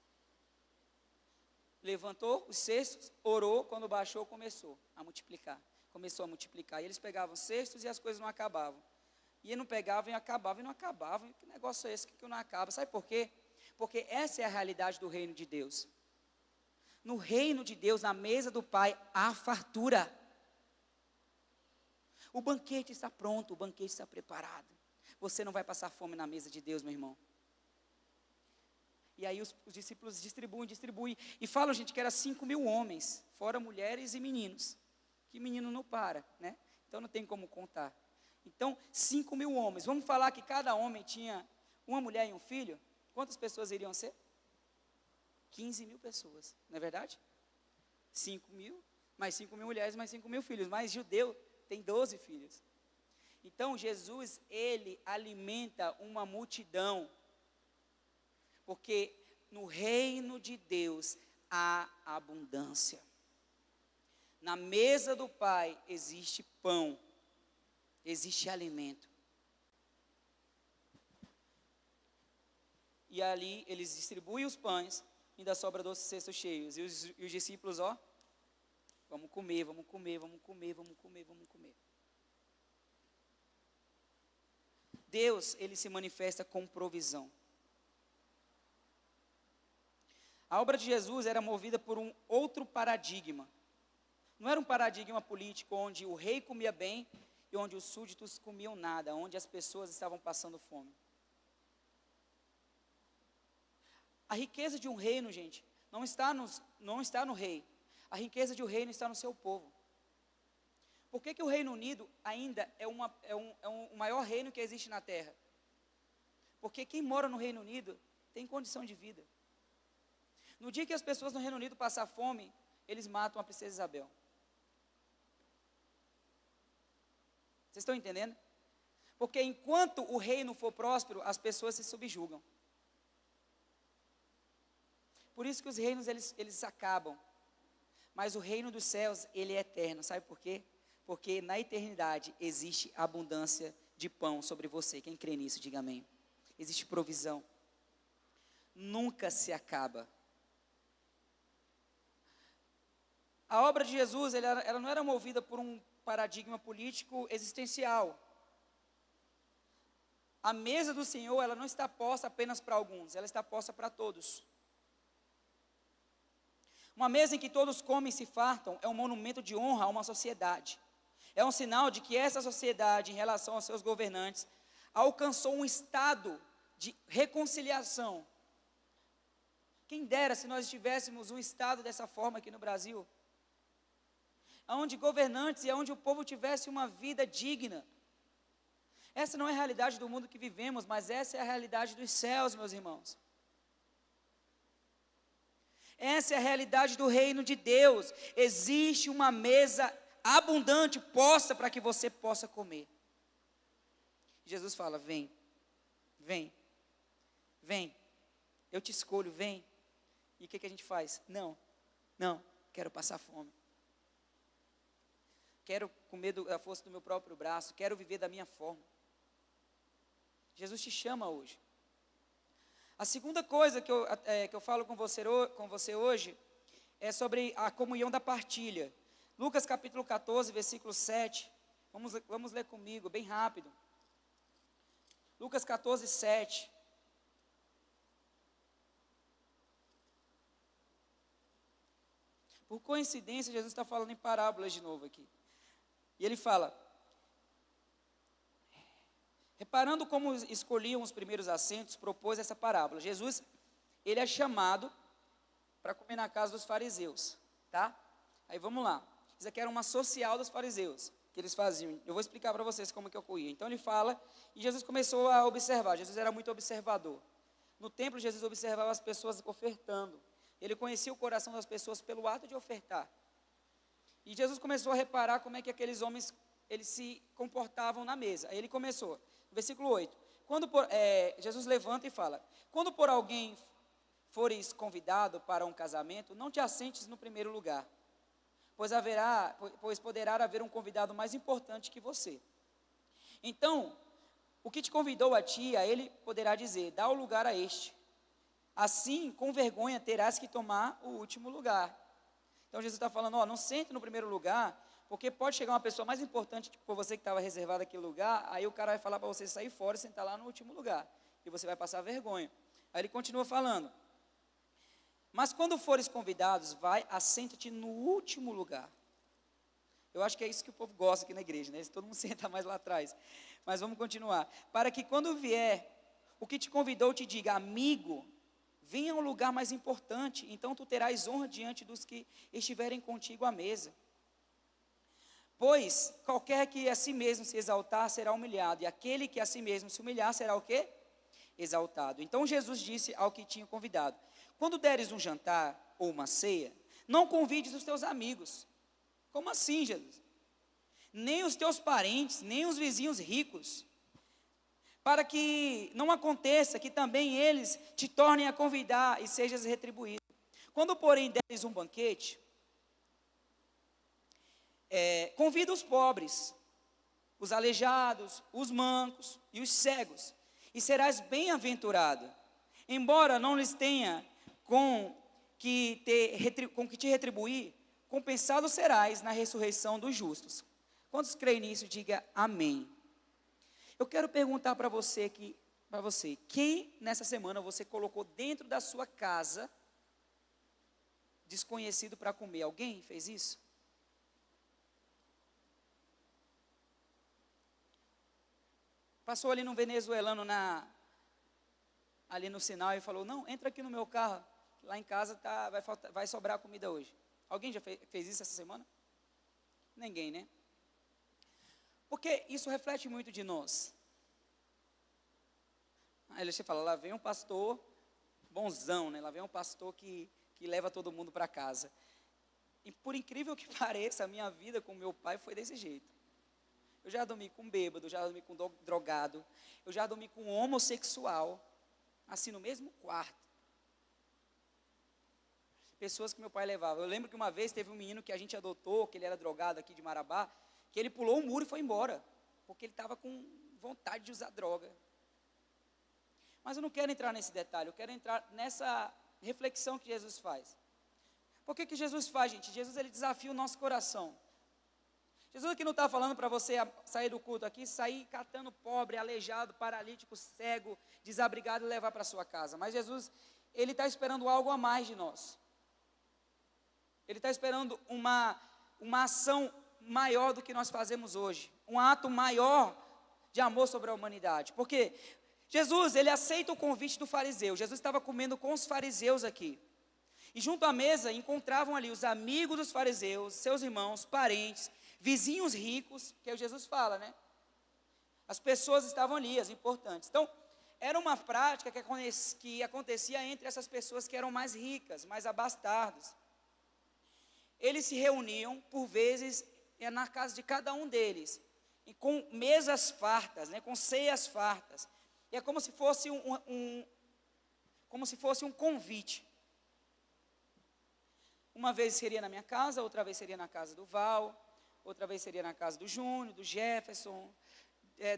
Levantou os cestos, orou, quando baixou, começou a multiplicar. E eles pegavam os cestos e as coisas não acabavam. E não pegavam e acabavam, e não acabavam. Que negócio é esse que não acaba? Sabe por quê? Porque essa é a realidade do reino de Deus. No reino de Deus, na mesa do Pai, há fartura. O banquete está pronto, o banquete está preparado. Você não vai passar fome na mesa de Deus, meu irmão. E aí os discípulos distribuem. E falam, gente, que era 5.000 homens, fora mulheres e meninos. Que menino não para, né? Então não tem como contar. Então, 5.000 homens. Vamos falar que cada homem tinha uma mulher e um filho? Quantas pessoas iriam ser? 15.000 pessoas, não é verdade? 5.000, mais 5.000 mulheres, mais 5.000 filhos. Mas judeu tem 12 filhos. Então, Jesus, ele alimenta uma multidão. Porque no reino de Deus há abundância. Na mesa do Pai existe pão, existe alimento. E ali eles distribuem os pães, ainda sobra 12 cestos cheios. E os discípulos, ó, vamos comer, vamos comer, vamos comer, vamos comer, vamos comer. Deus, ele se manifesta com provisão. A obra de Jesus era movida por um outro paradigma. Não era um paradigma político onde o rei comia bem e onde os súditos comiam nada, onde as pessoas estavam passando fome. A riqueza de um reino, gente, não está no rei. A riqueza de um reino está no seu povo. Por que o Reino Unido ainda é o maior reino que existe na Terra? Porque quem mora no Reino Unido tem condição de vida. No dia que as pessoas no Reino Unido passar fome, eles matam a princesa Isabel. Vocês estão entendendo? Porque enquanto o reino for próspero, as pessoas se subjugam. Por isso que os reinos, eles acabam. Mas o reino dos céus, ele é eterno. Sabe por quê? Porque na eternidade existe abundância de pão sobre você. Quem crê nisso, diga amém. Existe provisão. Nunca se acaba. A obra de Jesus, ela não era movida por um paradigma político existencial. A mesa do Senhor, ela não está posta apenas para alguns, ela está posta para todos. Uma mesa em que todos comem e se fartam é um monumento de honra a uma sociedade. É um sinal de que essa sociedade, em relação aos seus governantes, alcançou um estado de reconciliação. Quem dera se nós tivéssemos um estado dessa forma aqui no Brasil, onde governantes e onde o povo tivesse uma vida digna. Essa não é a realidade do mundo que vivemos, mas essa é a realidade dos céus, meus irmãos. Essa é a realidade do reino de Deus. Existe uma mesa abundante posta para que você possa comer. Jesus fala: vem, vem, vem, eu te escolho, vem. E o que a gente faz? Não, quero passar fome. Quero comer da força do meu próprio braço, quero viver da minha forma. Jesus te chama hoje. A segunda coisa que eu falo com você hoje é sobre a comunhão da partilha. Lucas capítulo 14, versículo 7. Vamos ler comigo, bem rápido. Lucas 14, 7. Por coincidência, Jesus está falando em parábolas de novo aqui. E ele fala: reparando como escolhiam os primeiros assentos, propôs essa parábola. Jesus, ele é chamado para comer na casa dos fariseus, tá? Aí vamos lá. Isso aqui era uma social dos fariseus, que eles faziam. Eu vou explicar para vocês como que ocorria. Então ele fala, e Jesus começou a observar. Jesus era muito observador. No templo, Jesus observava as pessoas ofertando. Ele conhecia o coração das pessoas pelo ato de ofertar. E Jesus começou a reparar como é que aqueles homens, eles se comportavam na mesa. Aí ele começou, versículo 8. Jesus levanta e fala: quando por alguém fores convidado para um casamento, não te assentes no primeiro lugar, pois poderá haver um convidado mais importante que você. Então, o que te convidou a ti, a ele poderá dizer: dá o lugar a este. Assim, com vergonha, terás que tomar o último lugar. Então Jesus está falando: não sente no primeiro lugar, porque pode chegar uma pessoa mais importante que por você que estava reservado aquele lugar, aí o cara vai falar para você sair fora e sentar lá no último lugar, e você vai passar vergonha. Aí ele continua falando: mas quando fores convidados, vai, assenta-te no último lugar. Eu acho que é isso que o povo gosta aqui na igreja, né? Todo mundo senta mais lá atrás. Mas vamos continuar. Para que quando vier o que te convidou te diga: amigo, venha a um lugar mais importante, então tu terás honra diante dos que estiverem contigo à mesa. Pois qualquer que a si mesmo se exaltar será humilhado, e aquele que a si mesmo se humilhar será o quê? Exaltado. Então Jesus disse ao que tinha convidado: quando deres um jantar ou uma ceia, não convides os teus amigos. Como assim, Jesus? Nem os teus parentes, nem os vizinhos ricos, para que não aconteça que também eles te tornem a convidar e sejas retribuído. Quando, porém, deres um banquete, convida os pobres, os aleijados, os mancos e os cegos, e serás bem-aventurado, embora não lhes tenha com que te retribuir, compensado serás na ressurreição dos justos. Quantos creem nisso, diga amém. Eu quero perguntar para você, quem nessa semana você colocou dentro da sua casa, desconhecido para comer? Alguém fez isso? Passou ali no venezuelano ali no sinal e falou: não, entra aqui no meu carro, lá em casa vai sobrar comida hoje. Alguém já fez isso essa semana? Ninguém, né? Porque isso reflete muito de nós. Aí você fala: lá vem um pastor bonzão, né? Lá vem um pastor que leva todo mundo para casa. E por incrível que pareça, a minha vida com meu pai foi desse jeito. Eu já dormi com bêbado, já dormi com drogado, eu já dormi com homossexual, assim no mesmo quarto. Pessoas que meu pai levava. Eu lembro que uma vez teve um menino que a gente adotou, que ele era drogado aqui de Marabá, que ele pulou um muro e foi embora, porque ele estava com vontade de usar droga. Mas eu não quero entrar nesse detalhe, eu quero entrar nessa reflexão que Jesus faz. Por que Jesus faz, gente? Jesus, ele desafia o nosso coração. Jesus aqui não está falando para você sair do culto aqui, sair catando pobre, aleijado, paralítico, cego, desabrigado e levar para sua casa. Mas Jesus, ele está esperando algo a mais de nós. Ele está esperando uma ação maior do que nós fazemos hoje. Um ato maior de amor sobre a humanidade. Porque Jesus, ele aceita o convite do fariseu. Jesus estava comendo com os fariseus aqui. E junto à mesa encontravam ali os amigos dos fariseus, seus irmãos, parentes, vizinhos ricos, que é o Jesus fala, né? As pessoas estavam ali, as importantes. Então, era uma prática que acontecia entre essas pessoas que eram mais ricas, mais abastardos. Eles se reuniam, por vezes, na casa de cada um deles, e com mesas fartas, né, com ceias fartas. E é como se fosse um convite. Uma vez seria na minha casa, outra vez seria na casa do Val, outra vez seria na casa do Júnior, do Jefferson,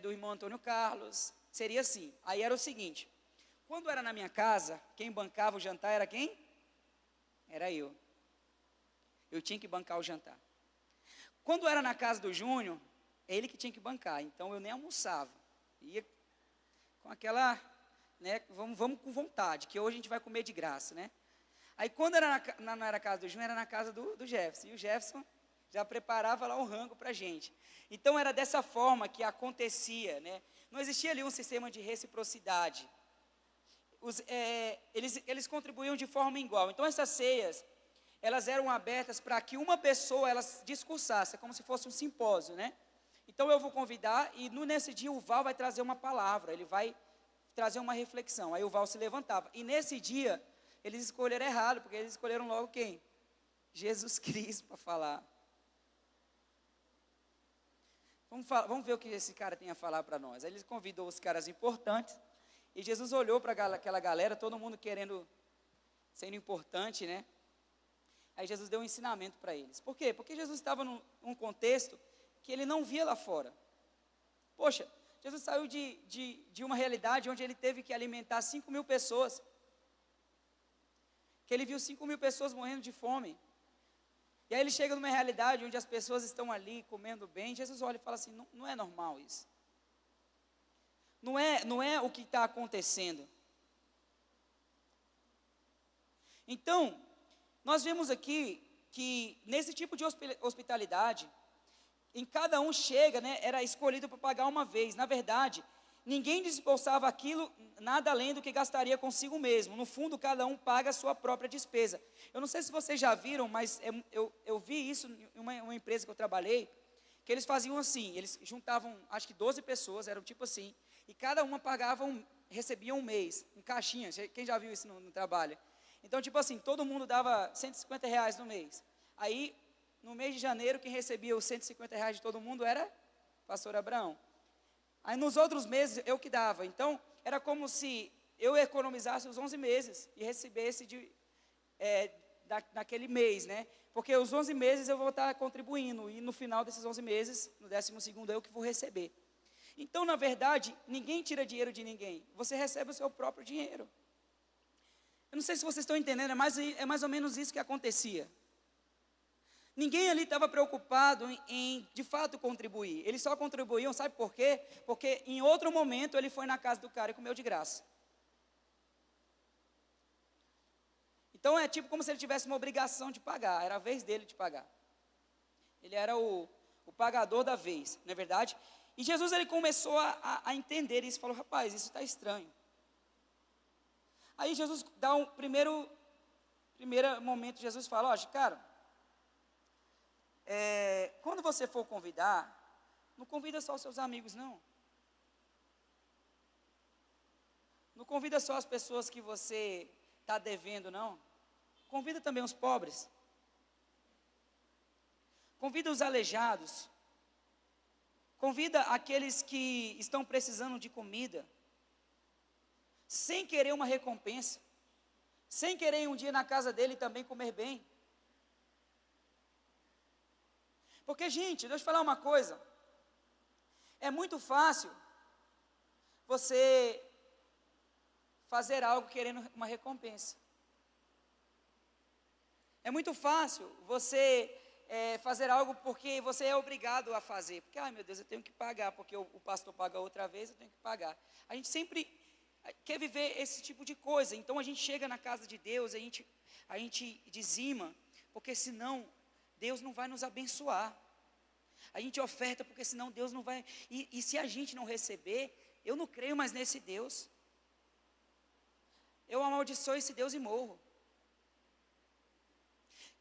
do irmão Antônio Carlos. Seria assim. Aí era o seguinte: quando era na minha casa, quem bancava o jantar era quem? Era eu. Eu tinha que bancar o jantar. Quando era na casa do Júnior, é ele que tinha que bancar. Então eu nem almoçava. Ia com aquela, né, vamos com vontade, que hoje a gente vai comer de graça, né? Aí quando não era na casa do Júnior, era na casa do Jefferson. E o Jefferson já preparava lá um rango para a gente. Então era dessa forma que acontecia, né? Não existia ali um sistema de reciprocidade. Eles contribuíam de forma igual. Então essas ceias, elas eram abertas para que uma pessoa elas discursasse, como se fosse um simpósio, né? Então eu vou convidar e nesse dia o Val vai trazer uma palavra, ele vai trazer uma reflexão. Aí o Val se levantava. E nesse dia eles escolheram errado, porque eles escolheram logo quem? Jesus Cristo para falar. Vamos ver o que esse cara tem a falar para nós. Aí ele convidou os caras importantes, e Jesus olhou para aquela galera, todo mundo sendo importante, né? Aí Jesus deu um ensinamento para eles. Por quê? Porque Jesus estava num contexto que ele não via lá fora. Poxa, Jesus saiu de uma realidade onde ele teve que alimentar 5.000 pessoas. Que ele viu 5.000 pessoas morrendo de fome. E aí ele chega numa realidade onde as pessoas estão ali comendo bem. Jesus olha e fala assim: não é normal isso. Não é o que está acontecendo. Então, nós vemos aqui que nesse tipo de hospitalidade, em cada um chega, né, era escolhido para pagar uma vez. Na verdade, ninguém desembolsava aquilo, nada além do que gastaria consigo mesmo. No fundo, cada um paga a sua própria despesa. Eu não sei se vocês já viram, mas eu vi isso em uma empresa que eu trabalhei, que eles faziam assim, eles juntavam, acho que 12 pessoas, eram tipo assim, e cada uma recebia um mês, em caixinhas, quem já viu isso no trabalho? Então, tipo assim, todo mundo dava R$ 150 no mês. Aí, no mês de janeiro, quem recebia os R$ 150 de todo mundo era o pastor Abraão. Aí, nos outros meses, eu que dava. Então, era como se eu economizasse os 11 meses e recebesse naquele mês, né? Porque os 11 meses eu vou estar contribuindo, e no final desses 11 meses, no 12º, eu que vou receber. Então, na verdade, ninguém tira dinheiro de ninguém, você recebe o seu próprio dinheiro. Eu não sei se vocês estão entendendo, é mais ou menos isso que acontecia. Ninguém ali estava preocupado em, de fato, contribuir. Eles só contribuíam, sabe por quê? Porque em outro momento ele foi na casa do cara e comeu de graça. Então é tipo como se ele tivesse uma obrigação de pagar, era a vez dele de pagar. Ele era o pagador da vez, não é verdade? E Jesus, ele começou a entender isso, falou, rapaz, isso está estranho. Aí Jesus dá primeiro momento, Jesus fala, ó, cara, quando você for convidar, não convida só os seus amigos, não. Não convida só as pessoas que você está devendo, não. Convida também os pobres. Convida os aleijados. Convida aqueles que estão precisando de comida, sem querer uma recompensa, sem querer ir um dia na casa dele também comer bem. Porque, gente, deixa eu falar uma coisa, é muito fácil você fazer algo querendo uma recompensa. É muito fácil você fazer algo porque você é obrigado a fazer. Porque, ai meu Deus, eu tenho que pagar, porque o pastor paga outra vez, eu tenho que pagar. A gente sempre quer viver esse tipo de coisa. Então a gente chega na casa de Deus, a gente dizima, porque senão Deus não vai nos abençoar. A gente oferta porque senão Deus não vai. E se a gente não receber, eu não creio mais nesse Deus. Eu amaldiçoo esse Deus e morro.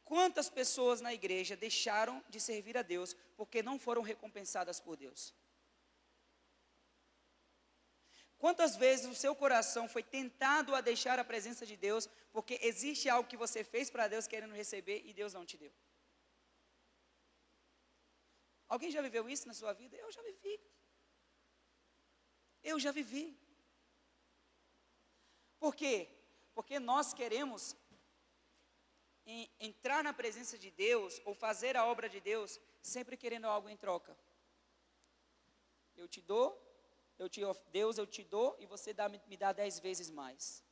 Quantas pessoas na igreja deixaram de servir a Deus porque não foram recompensadas por Deus? Quantas vezes o seu coração foi tentado a deixar a presença de Deus porque existe algo que você fez para Deus querendo receber e Deus não te deu? Alguém já viveu isso na sua vida? Eu já vivi. Eu já vivi. Por quê? Porque nós queremos entrar na presença de Deus ou fazer a obra de Deus sempre querendo algo em troca. Eu te dou, Deus, eu te dou e você me dá 10 vezes mais.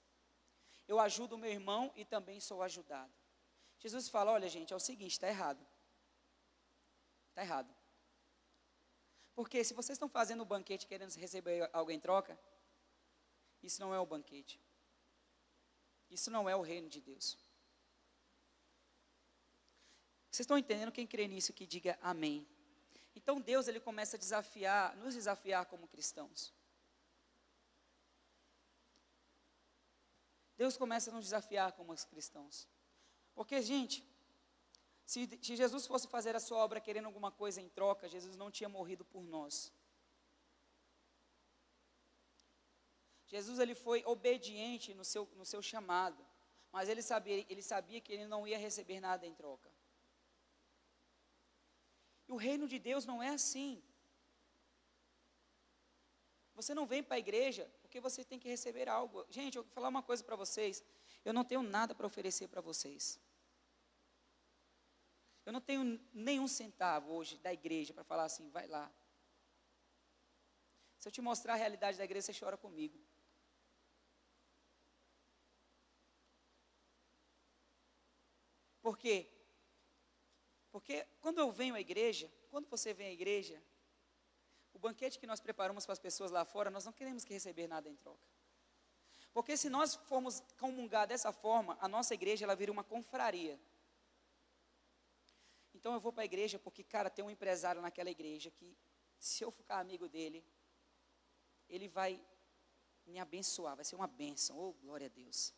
Eu ajudo o meu irmão e também sou ajudado. Jesus fala, olha gente, é o seguinte, está errado. Está errado. Porque se vocês estão fazendo o banquete querendo receber algo em troca, isso não é o banquete. Isso não é o reino de Deus. Vocês estão entendendo? Quem crê nisso que diga amém. Então Deus, ele começa a nos desafiar como cristãos. Deus começa a nos desafiar como cristãos. Porque, gente, se Jesus fosse fazer a sua obra querendo alguma coisa em troca, Jesus não tinha morrido por nós. Jesus, ele foi obediente no seu chamado, mas ele sabia que ele não ia receber nada em troca. E o reino de Deus não é assim. Você não vem para a igreja porque você tem que receber algo. Gente, eu vou falar uma coisa para vocês. Eu não tenho nada para oferecer para vocês. Eu não tenho nenhum centavo hoje da igreja para falar assim, vai lá. Se eu te mostrar a realidade da igreja, você chora comigo. Por quê? Porque quando eu venho à igreja, quando você vem à igreja, o banquete que nós preparamos para as pessoas lá fora, nós não queremos que receber nada em troca. Porque se nós formos comungar dessa forma, a nossa igreja, ela vira uma confraria. Então eu vou para a igreja porque, cara, tem um empresário naquela igreja que, se eu ficar amigo dele, ele vai me abençoar, vai ser uma bênção, oh glória a Deus.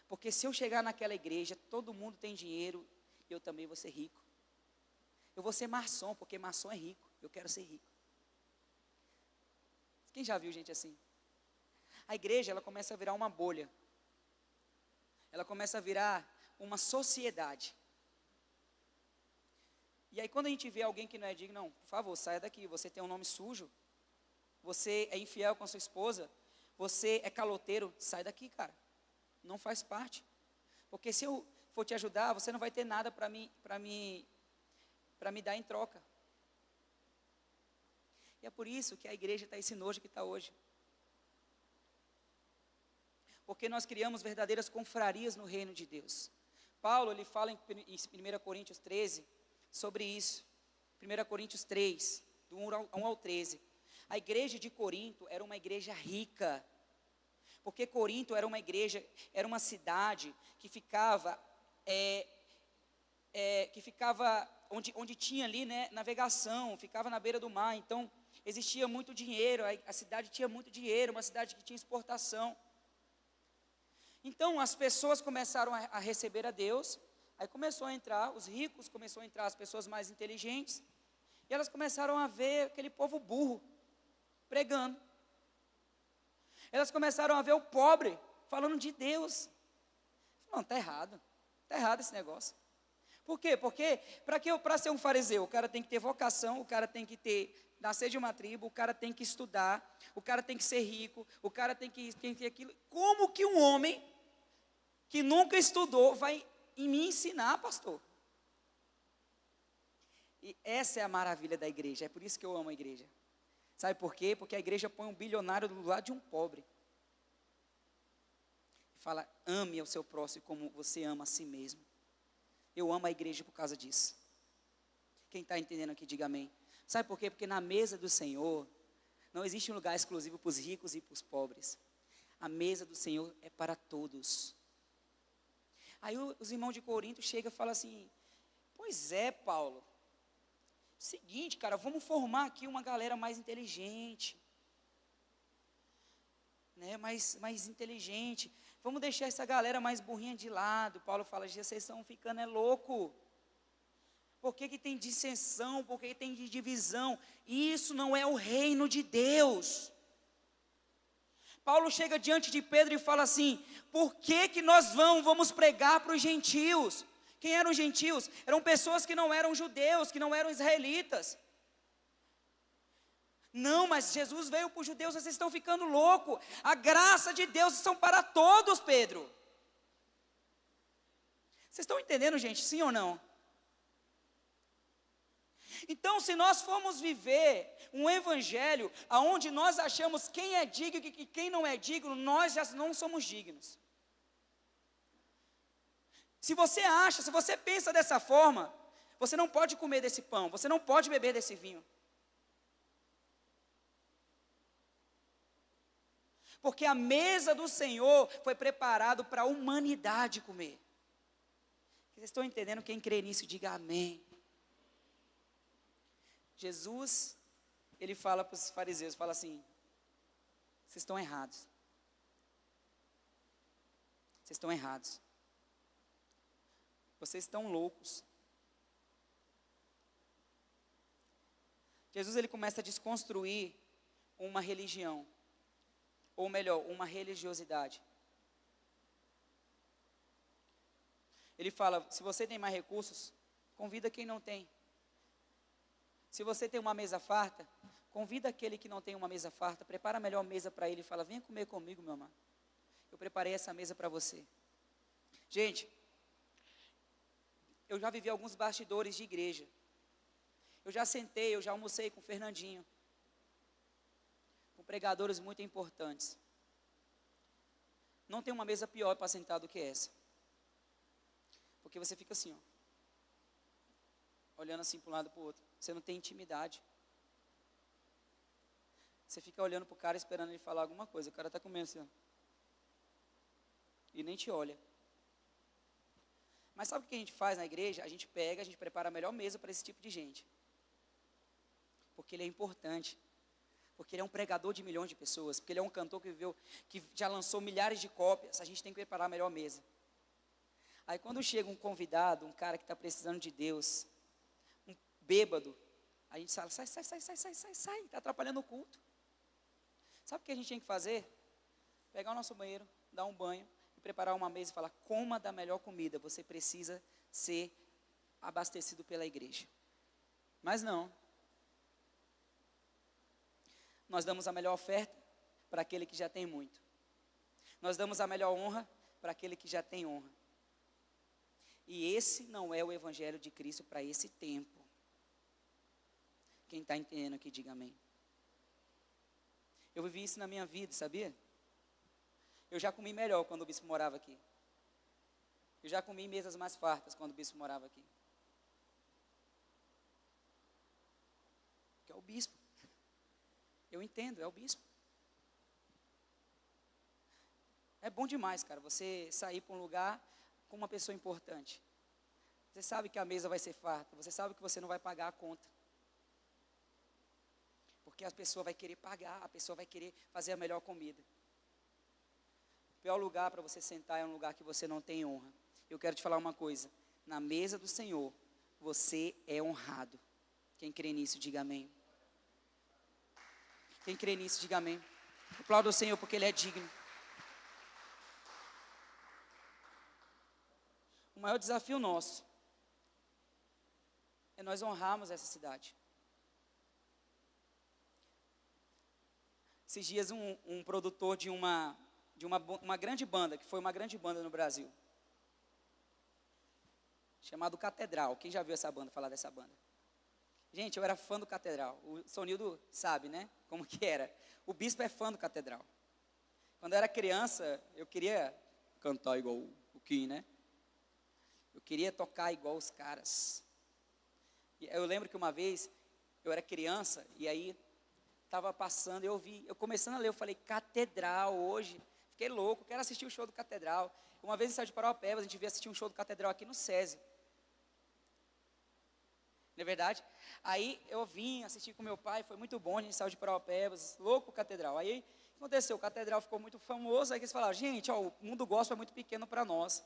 Porque se eu chegar naquela igreja, todo mundo tem dinheiro, eu também vou ser rico. Eu vou ser maçom, porque maçom é rico. Eu quero ser rico. Quem já viu gente assim? A igreja, ela começa a virar uma bolha. Ela começa a virar uma sociedade. E aí quando a gente vê alguém que não é digno, não, por favor, saia daqui, você tem um nome sujo, você é infiel com a sua esposa, você é caloteiro, sai daqui, cara. Não faz parte. Porque se eu for te ajudar, você não vai ter nada para me dar em troca. E é por isso que a igreja está esse nojo que está hoje. Porque nós criamos verdadeiras confrarias no reino de Deus. Paulo, ele fala em 1 Coríntios 13, sobre isso. 1 Coríntios 3, do 1 ao 13. A igreja de Corinto era uma igreja rica. Porque Corinto era uma igreja, era uma cidade que ficava onde tinha ali, né, navegação, ficava na beira do mar. Então, existia muito dinheiro, a cidade tinha muito dinheiro, uma cidade que tinha exportação. Então, as pessoas começaram a receber a Deus, aí começou a entrar, os ricos, começou a entrar as pessoas mais inteligentes, e elas começaram a ver aquele povo burro, pregando. Elas começaram a ver o pobre, falando de Deus. Não, está errado esse negócio. Por quê? Porque para ser um fariseu, o cara tem que ter vocação, o cara tem que nascer de uma tribo, o cara tem que estudar, o cara tem que ser rico, o cara tem que ter aquilo. Como que um homem que nunca estudou vai me ensinar, pastor? E essa é a maravilha da igreja, é por isso que eu amo a igreja. Sabe por quê? Porque a igreja põe um bilionário do lado de um pobre. Fala, ame ao seu próximo como você ama a si mesmo. Eu amo a igreja por causa disso. Quem está entendendo aqui, diga amém. Sabe por quê? Porque na mesa do Senhor, não existe um lugar exclusivo para os ricos e para os pobres. A mesa do Senhor é para todos. Aí os irmãos de Corinto chegam e falam assim, pois é, Paulo, seguinte, cara, vamos formar aqui uma galera mais inteligente, né, mais inteligente, vamos deixar essa galera mais burrinha de lado. Paulo fala, vocês estão ficando louco. Por que tem dissensão? Por que tem divisão? Isso não é o reino de Deus. Paulo chega diante de Pedro e fala assim, por que nós vamos pregar para os gentios? Quem eram os gentios? Eram pessoas que não eram judeus, que não eram israelitas. Não, mas Jesus veio para os judeus, vocês estão ficando loucos. A graça de Deus são para todos, Pedro. Vocês estão entendendo, gente? Sim ou não? Então, se nós formos viver um evangelho onde nós achamos quem é digno e quem não é digno, nós já não somos dignos. Se você pensa dessa forma, você não pode comer desse pão, você não pode beber desse vinho. Porque a mesa do Senhor foi preparada para a humanidade comer. Vocês estão entendendo? Quem crê nisso, diga amém. Jesus, ele fala para os fariseus, fala assim, vocês estão errados. Vocês estão errados. Vocês estão loucos. Jesus, ele começa a desconstruir uma religião, ou melhor, uma religiosidade. Ele fala, se você tem mais recursos, convida quem não tem. Se você tem uma mesa farta, convida aquele que não tem uma mesa farta, prepara a melhor mesa para ele e fala, venha comer comigo, meu amado. Eu preparei essa mesa para você. Gente, eu já vivi alguns bastidores de igreja. Eu já almocei com o Fernandinho, com pregadores muito importantes. Não tem uma mesa pior para sentar do que essa. Porque você fica assim, ó, olhando assim para um lado e para o outro. Você não tem intimidade. Você fica olhando para o cara, esperando ele falar alguma coisa. O cara está comendo assim, ó, e nem te olha. Mas sabe o que a gente faz na igreja? A gente prepara a melhor mesa para esse tipo de gente. Porque ele é importante. Porque ele é um pregador de milhões de pessoas. Porque ele é um cantor que já lançou milhares de cópias. A gente tem que preparar a melhor mesa. Aí quando chega um convidado, um cara que está precisando de Deus, um bêbado, a gente fala, sai, está atrapalhando o culto. Sabe o que a gente tem que fazer? Pegar o nosso banheiro, dar um banho, e preparar uma mesa e falar, coma da melhor comida, você precisa ser abastecido pela igreja. Mas não. Nós damos a melhor oferta para aquele que já tem muito. Nós damos a melhor honra para aquele que já tem honra. E esse não é o evangelho de Cristo para esse tempo. Quem está entendendo aqui, diga amém. Eu vivi isso na minha vida, sabia? Eu já comi melhor quando o bispo morava aqui. Eu já comi em mesas mais fartas quando o bispo morava aqui. Que é o bispo. Eu entendo, é o bispo. É bom demais, cara, você sair para um lugar com uma pessoa importante. Você sabe que a mesa vai ser farta, você sabe que você não vai pagar a conta. Porque a pessoa vai querer pagar, a pessoa vai querer fazer a melhor comida. O pior lugar para você sentar é um lugar que você não tem honra. Eu quero te falar uma coisa, na mesa do Senhor, você é honrado. Quem crê nisso, diga amém. Quem crê nisso, diga amém. Aplauda o Senhor porque Ele é digno. O maior desafio nosso é nós honrarmos essa cidade. Esses dias um produtor de uma grande banda, que foi uma grande banda no Brasil, chamado Catedral. Quem já viu essa banda, falar dessa banda? Gente, eu era fã do Catedral. O Sonildo sabe, né, como que era. O bispo é fã do Catedral. Quando eu era criança, eu queria cantar igual o Kim, né? Eu queria tocar igual os caras. E eu lembro que uma vez, eu era criança, e aí estava passando, eu começando a ler, eu falei, Catedral hoje. Fiquei louco, quero assistir o show do Catedral. Uma vez em São de Parauapebas, a gente veio assistir um show do Catedral aqui no SESI. Não é verdade? Aí eu vim assistir com meu pai, foi muito bom, a gente saiu de Parauapebas, louco o Catedral. Aí aconteceu, o Catedral ficou muito famoso, aí eles falaram, gente, ó, o mundo gospel é muito pequeno para nós,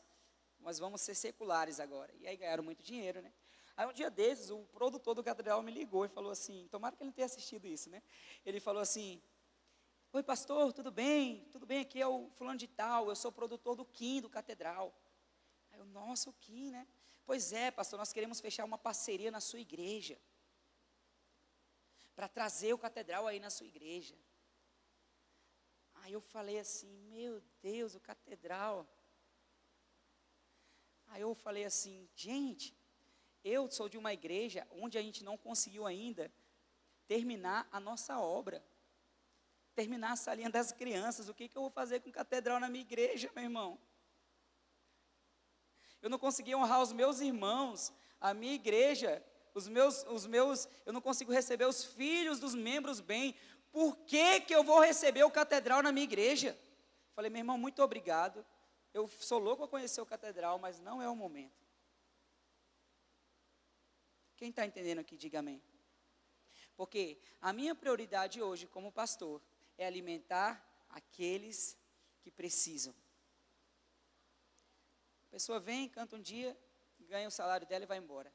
mas vamos ser seculares agora. E aí ganharam muito dinheiro, né? Aí um dia desses, o produtor do Catedral me ligou e falou assim, tomara que ele tenha assistido isso, né? Ele falou assim, oi pastor, tudo bem? Tudo bem, aqui é o fulano de tal, eu sou produtor do Kim, do Catedral. Aí eu, nossa, o Kim, né? Pois é, pastor, nós queremos fechar uma parceria na sua igreja, para trazer o Catedral aí na sua igreja. Aí eu falei assim, meu Deus, o Catedral. Aí eu falei assim, gente, eu sou de uma igreja onde a gente não conseguiu ainda terminar a nossa obra, terminar a salinha das crianças. O que eu vou fazer com Catedral na minha igreja, meu irmão? Eu não consegui honrar os meus irmãos, a minha igreja, eu não consigo receber os filhos dos membros bem. Por que eu vou receber o Catedral na minha igreja? Falei, meu irmão, muito obrigado. Eu sou louco a conhecer o Catedral, mas não é o momento. Quem está entendendo aqui, diga amém. Porque a minha prioridade hoje como pastor é alimentar aqueles que precisam. A pessoa vem, canta um dia, ganha o salário dela e vai embora.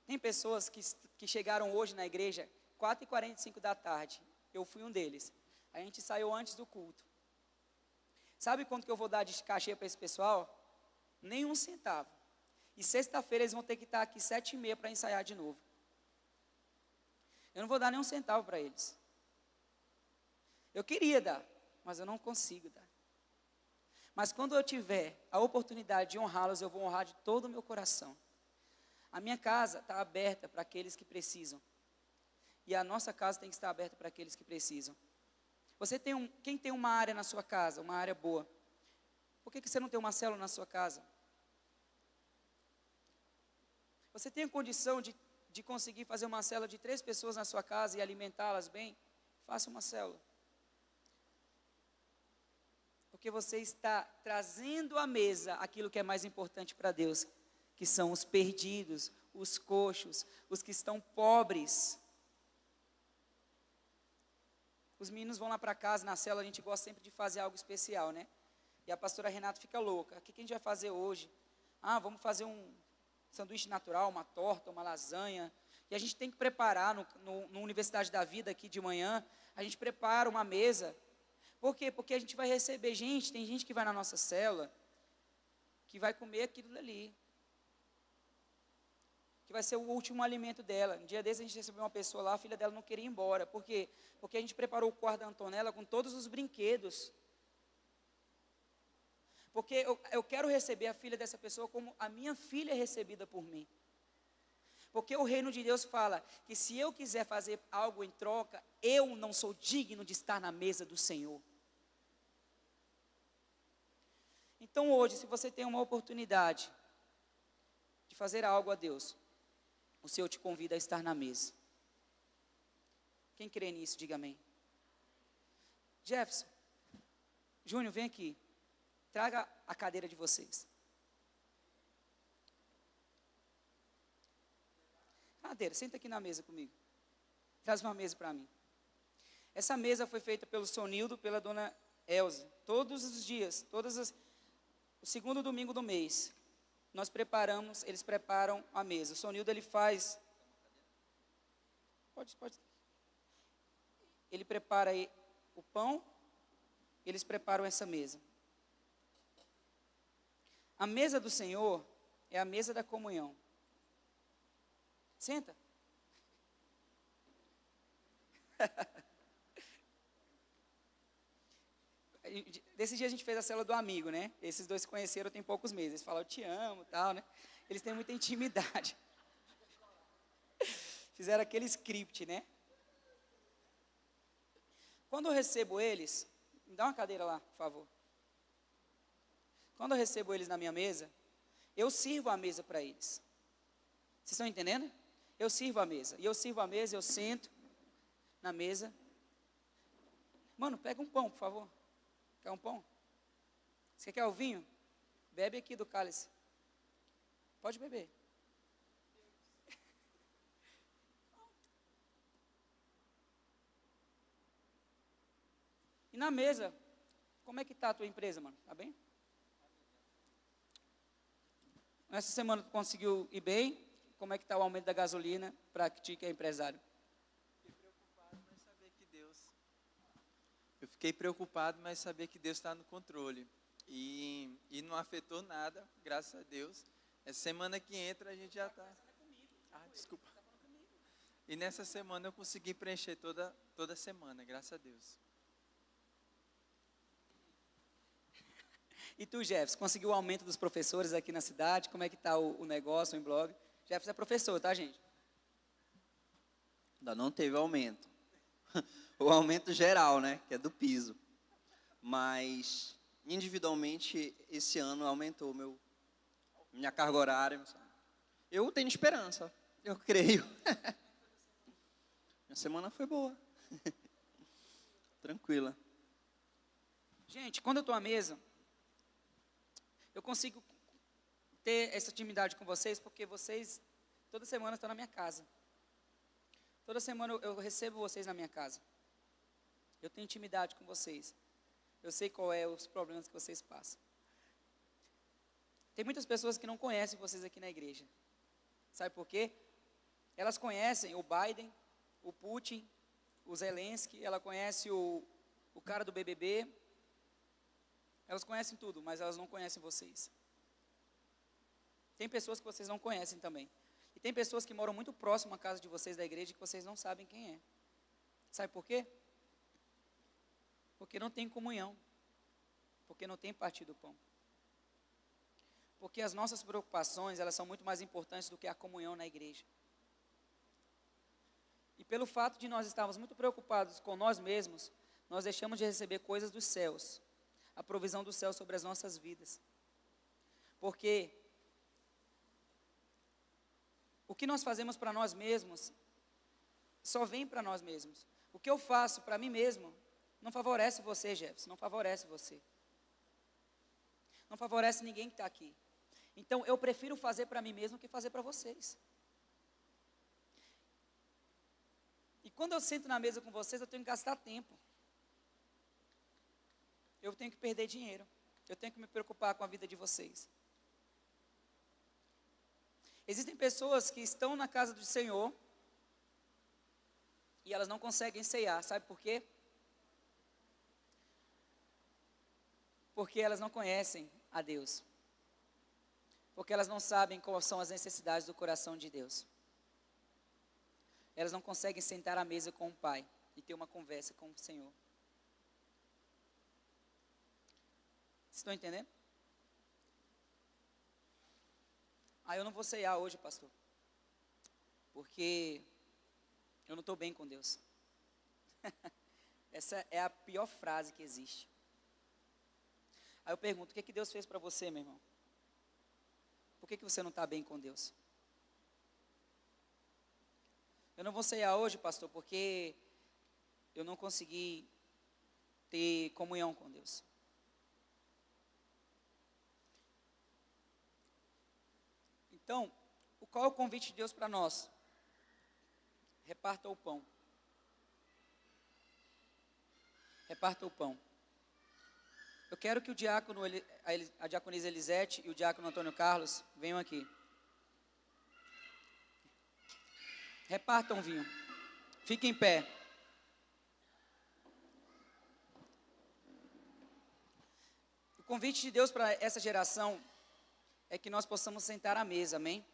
Tem pessoas que chegaram hoje na igreja 4h45 da tarde. Eu fui um deles. A gente saiu antes do culto. Sabe quanto que eu vou dar de cachê para esse pessoal? Nem um centavo. E sexta-feira eles vão ter que estar aqui 7h30 para ensaiar de novo. Eu não vou dar nem um centavo para eles. Eu queria dar, mas eu não consigo dar. Mas quando eu tiver a oportunidade de honrá-los, eu vou honrar de todo o meu coração. A minha casa está aberta para aqueles que precisam. E a nossa casa tem que estar aberta para aqueles que precisam. Quem tem uma área na sua casa, uma área boa, por que você não tem uma célula na sua casa? Você tem a condição de conseguir fazer uma célula de 3 pessoas na sua casa e alimentá-las bem? Faça uma célula. Porque você está trazendo à mesa aquilo que é mais importante para Deus, que são os perdidos, os coxos, os que estão pobres. Os meninos vão lá para casa, na célula, a gente gosta sempre de fazer algo especial, né? E a pastora Renata fica louca. O que a gente vai fazer hoje? Vamos fazer sanduíche natural, uma torta, uma lasanha. E a gente tem que preparar, no Universidade da Vida aqui de manhã, a gente prepara uma mesa. Por quê? Porque a gente vai receber gente, tem gente que vai na nossa célula, que vai comer aquilo dali. Que vai ser o último alimento dela. Um dia desse a gente recebeu uma pessoa lá, a filha dela não queria ir embora. Por quê? Porque a gente preparou o quarto da Antonella com todos os brinquedos. Porque eu quero receber a filha dessa pessoa como a minha filha é recebida por mim. Porque o reino de Deus fala que se eu quiser fazer algo em troca, eu não sou digno de estar na mesa do Senhor. Então hoje, se você tem uma oportunidade de fazer algo a Deus, o Senhor te convida a estar na mesa. Quem crê nisso, diga amém. Jefferson, Júnior, vem aqui. Traga a cadeira de vocês. Cadeira, senta aqui na mesa comigo. Traz uma mesa para mim. Essa mesa foi feita pelo Sonildo, pela dona Elza. Todos os dias, o segundo domingo do mês, eles preparam a mesa. O Sonildo, ele faz... Pode. Ele prepara aí o pão, eles preparam essa mesa. A mesa do Senhor é a mesa da comunhão. Senta. Desse dia a gente fez a célula do amigo, né? Esses dois se conheceram tem poucos meses. Eles falam, eu te amo, tal, né? Eles têm muita intimidade. Fizeram aquele script, né? Quando eu recebo eles, me dá uma cadeira lá, por favor. Quando eu recebo eles na minha mesa, eu sirvo a mesa para eles. Vocês estão entendendo? Eu sirvo a mesa. E eu sirvo a mesa, eu sento na mesa. Mano, pega um pão, por favor. Quer um pão? Você quer o vinho? Bebe aqui do cálice. Pode beber. E na mesa, como é que está a tua empresa, mano? Tá bem? Essa semana tu conseguiu ir bem? Como é que está o aumento da gasolina para ti que é empresário? Eu fiquei preocupado, mas sabia que Deus está no controle. E não afetou nada, graças a Deus. Essa semana que entra a gente já está... desculpa. E nessa semana eu consegui preencher toda semana, graças a Deus. E tu, Jefferson, conseguiu o aumento dos professores aqui na cidade? Como é que está o negócio, o blog? Jefferson é professor, tá, gente? Ainda não teve aumento. O aumento geral, né? Que é do piso. Mas, individualmente, esse ano aumentou minha carga horária. Eu tenho esperança. Eu creio. Minha semana foi boa. Tranquila. Gente, quando eu estou à mesa, eu consigo ter essa intimidade com vocês, porque vocês, toda semana, estão na minha casa. Toda semana eu recebo vocês na minha casa. Eu tenho intimidade com vocês. Eu sei qual é os problemas que vocês passam. Tem muitas pessoas que não conhecem vocês aqui na igreja. Sabe por quê? Elas conhecem o Biden, o Putin, o Zelensky, ela conhece o cara do BBB. Elas conhecem tudo, mas elas não conhecem vocês. Tem pessoas que vocês não conhecem também. E tem pessoas que moram muito próximo à casa de vocês, da igreja, que vocês não sabem quem é. Sabe por quê? Porque não tem comunhão. Porque não tem partido do pão. Porque as nossas preocupações, elas são muito mais importantes do que a comunhão na igreja. E pelo fato de nós estarmos muito preocupados com nós mesmos, nós deixamos de receber coisas dos céus. A provisão do céu sobre as nossas vidas. Porque o que nós fazemos para nós mesmos, só vem para nós mesmos. O que eu faço para mim mesmo, não favorece você, Jefferson, não favorece você. Não favorece ninguém que está aqui. Então, eu prefiro fazer para mim mesmo que fazer para vocês. E quando eu sento na mesa com vocês, eu tenho que gastar tempo. Eu tenho que perder dinheiro. Eu tenho que me preocupar com a vida de vocês. Existem pessoas que estão na casa do Senhor e elas não conseguem ceiar. Sabe por quê? Porque elas não conhecem a Deus. Porque elas não sabem quais são as necessidades do coração de Deus. Elas não conseguem sentar à mesa com o Pai e ter uma conversa com o Senhor. Vocês estão entendendo? Eu não vou ceiar hoje, pastor, porque eu não estou bem com Deus. Essa é a pior frase que existe. Aí eu pergunto, o que Deus fez para você, meu irmão? Por que você não está bem com Deus? Eu não vou ceiar hoje, pastor, porque eu não consegui ter comunhão com Deus. Então, qual é o convite de Deus para nós? Reparta o pão. Reparta o pão. Eu quero que o diácono, a diaconisa Elisete e o diácono Antônio Carlos venham aqui. Repartam o vinho. Fiquem em pé. O convite de Deus para essa geração é que nós possamos sentar à mesa, amém?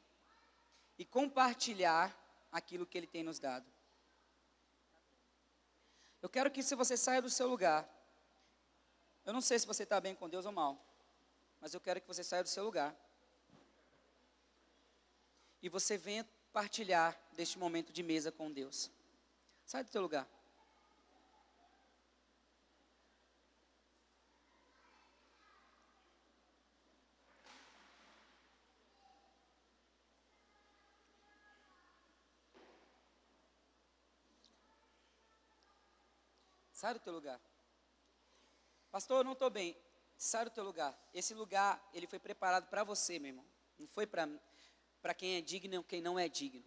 E compartilhar aquilo que Ele tem nos dado. Eu quero que se você saia do seu lugar, eu não sei se você está bem com Deus ou mal, mas eu quero que você saia do seu lugar. E você venha partilhar deste momento de mesa com Deus. Sai do teu lugar. Sai do teu lugar. Pastor, eu não estou bem. Sai do teu lugar. Esse lugar, ele foi preparado para você, meu irmão. Não foi para quem é digno ou quem não é digno.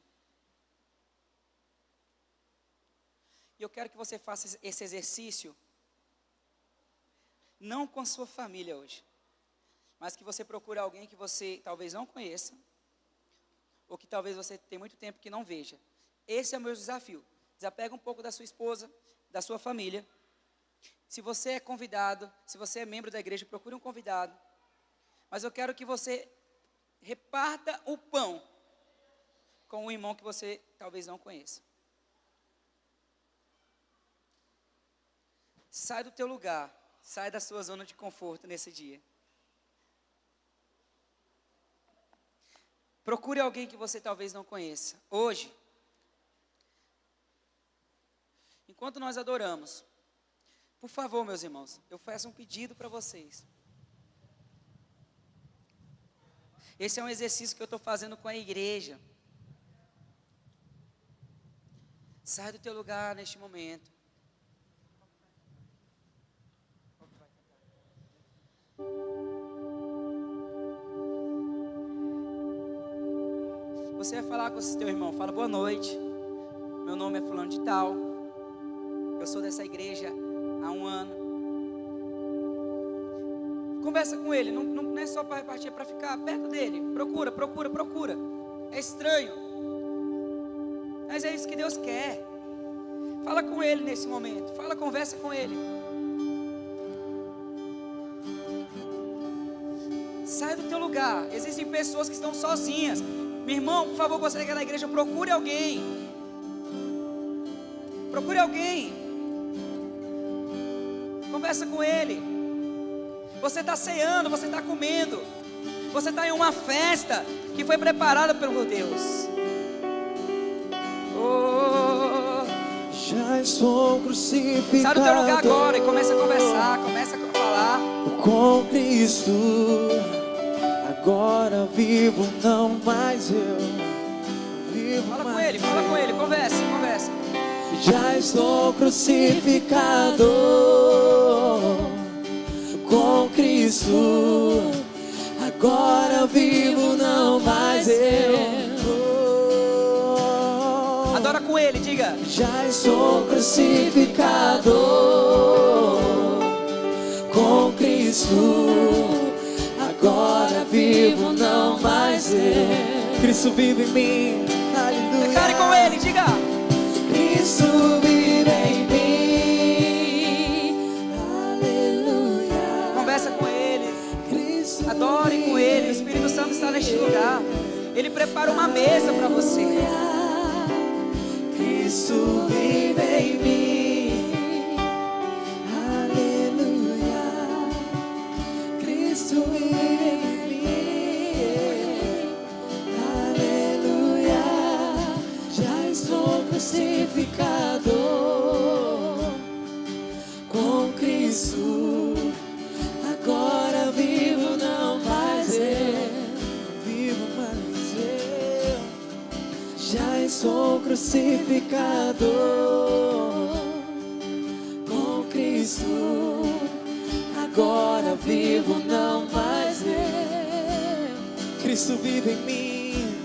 E eu quero que você faça esse exercício, não com a sua família hoje, mas que você procure alguém que você talvez não conheça, ou que talvez você tenha muito tempo que não veja. Esse é o meu desafio. Desapega um pouco da sua esposa, da sua família. Se você é convidado, se você é membro da igreja, procure um convidado. Mas eu quero que você reparta o pão com um irmão que você talvez não conheça. Sai do teu lugar, sai da sua zona de conforto nesse dia. Procure alguém que você talvez não conheça. Hoje, enquanto nós adoramos, por favor, meus irmãos, eu faço um pedido para vocês. Esse é um exercício que eu estou fazendo com a igreja. Sai do teu lugar neste momento. Você vai falar com esse teu irmão. Fala, boa noite. Meu nome é fulano de tal. Eu sou dessa igreja há 1 ano. Conversa com ele, não é só para repartir, é para ficar perto dele. Procura. É estranho, mas é isso que Deus quer. Fala com ele nesse momento. Conversa com ele. Sai do teu lugar. Existem pessoas que estão sozinhas. Meu irmão, por favor, você que é na igreja, procure alguém. Procure alguém. Conversa com ele. Você está ceando, você está comendo. Você está em uma festa que foi preparada pelo Deus. Já estou crucificado. Sai do teu lugar agora e começa a conversar, começa a falar. Com Cristo, agora vivo, não mais eu. Vivo Fala mais com ele, conversa. Já estou crucificado com Cristo, agora vivo, não mais eu. Adora com ele, diga. Já estou crucificado com Cristo, agora vivo, não mais eu. Cristo vive em mim. Aleluia. Declare com Ele, diga. Cristo vive em mim. Aleluia. Conversa com Ele. Cristo Adore com Ele. O Espírito Santo está neste lugar. Ele prepara uma mesa para você. Cristo vive em mim. Aleluia. Cristo vive em mim. Aleluia. Já estou crucificado com Cristo. Agora vivo, não mais eu. Vivo mais eu. Já estou crucificado com Cristo. Agora vivo, não mais eu. Cristo vive em mim.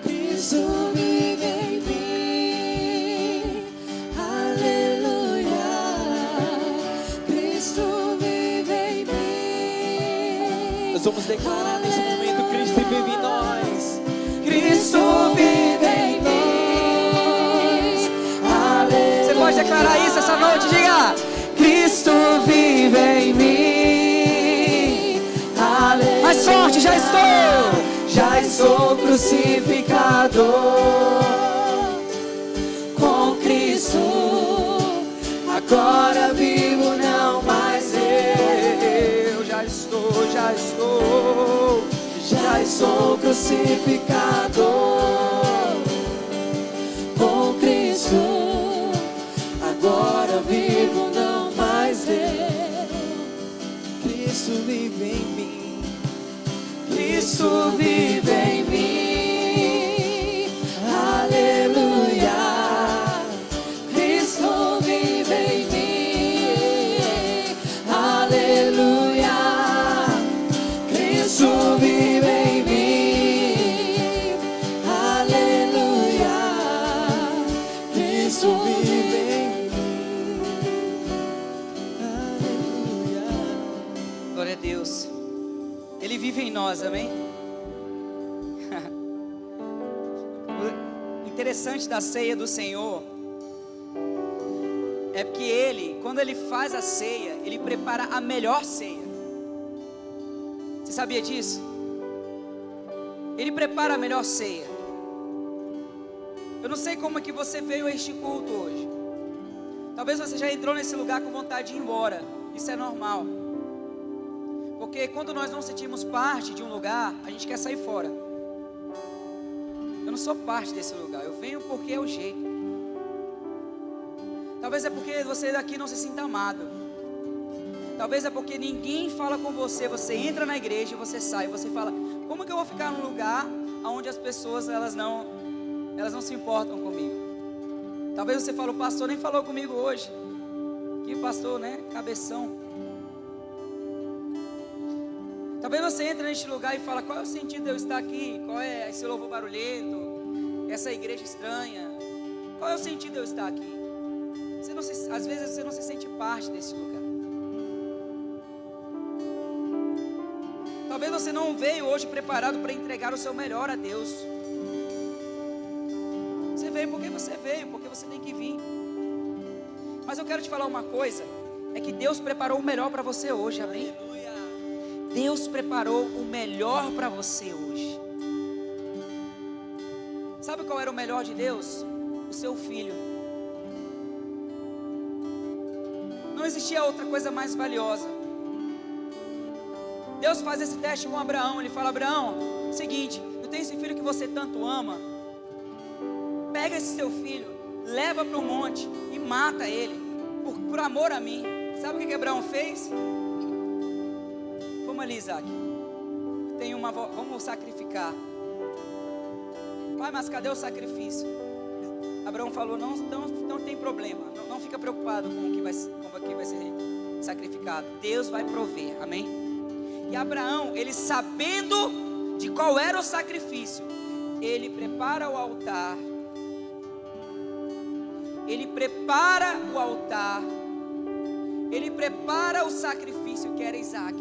Cristo vive em mim. Aleluia. Cristo vive em mim. Nós vamos declarar nesse momento: Cristo vive em nós. Cristo vive em nós. Aleluia. Você pode declarar isso essa noite, diga. Cristo vive em mim. Aleluia. Mais forte, já estou crucificado com Cristo. Agora vivo, não mais eu. Já estou crucificado com Cristo. Agora vivo, não mais eu. Cristo vive em mim. Cristo vive em mim. Aleluia. Cristo vive em mim. Aleluia. Cristo vive em mim. Aleluia. Cristo vive em mim. Aleluia. Glória a Deus. Ele vive em nós, amém? O interessante da ceia do Senhor é que Ele, quando Ele faz a ceia, Ele prepara a melhor ceia. Você sabia disso? Ele prepara a melhor ceia. Eu não sei como é que você veio a este culto hoje. Talvez você já entrou nesse lugar com vontade de ir embora. Isso é normal. Porque quando nós não sentimos parte de um lugar, a gente quer sair fora. Eu não sou parte desse lugar, eu venho porque é o jeito. Talvez é porque você daqui não se sinta amado. Talvez é porque ninguém fala com você. Você entra na igreja e você sai, você fala: como que eu vou ficar num lugar onde as pessoas elas não se importam comigo? Talvez você fale: o pastor nem falou comigo hoje. Que pastor, né? Cabeção. Talvez você entre neste lugar e fala: qual é o sentido de eu estar aqui? Qual é esse louvor barulhento? Essa igreja estranha? Qual é o sentido de eu estar aqui? Às vezes você não se sente parte desse lugar. Talvez você não veio hoje preparado para entregar o seu melhor a Deus. Você veio porque você tem que vir. Mas eu quero te falar uma coisa: é que Deus preparou o melhor para você hoje, amém? Deus preparou o melhor para você hoje. Sabe qual era o melhor de Deus? O seu filho. Não existia outra coisa mais valiosa. Deus faz esse teste com Abraão. Ele fala: Abraão, seguinte, não tem esse filho que você tanto ama? Pega esse seu filho, leva para o monte e mata ele, por amor a mim. Sabe o que Abraão fez? Vamos ali, Isaac. Vamos sacrificar. Pai, mas cadê o sacrifício? Abraão falou: não tem problema. Não fica preocupado com o que vai ser sacrificado. Deus vai prover, amém? E Abraão, ele sabendo de qual era o sacrifício, ele prepara o altar. Ele prepara o altar. Ele prepara o sacrifício que era Isaac.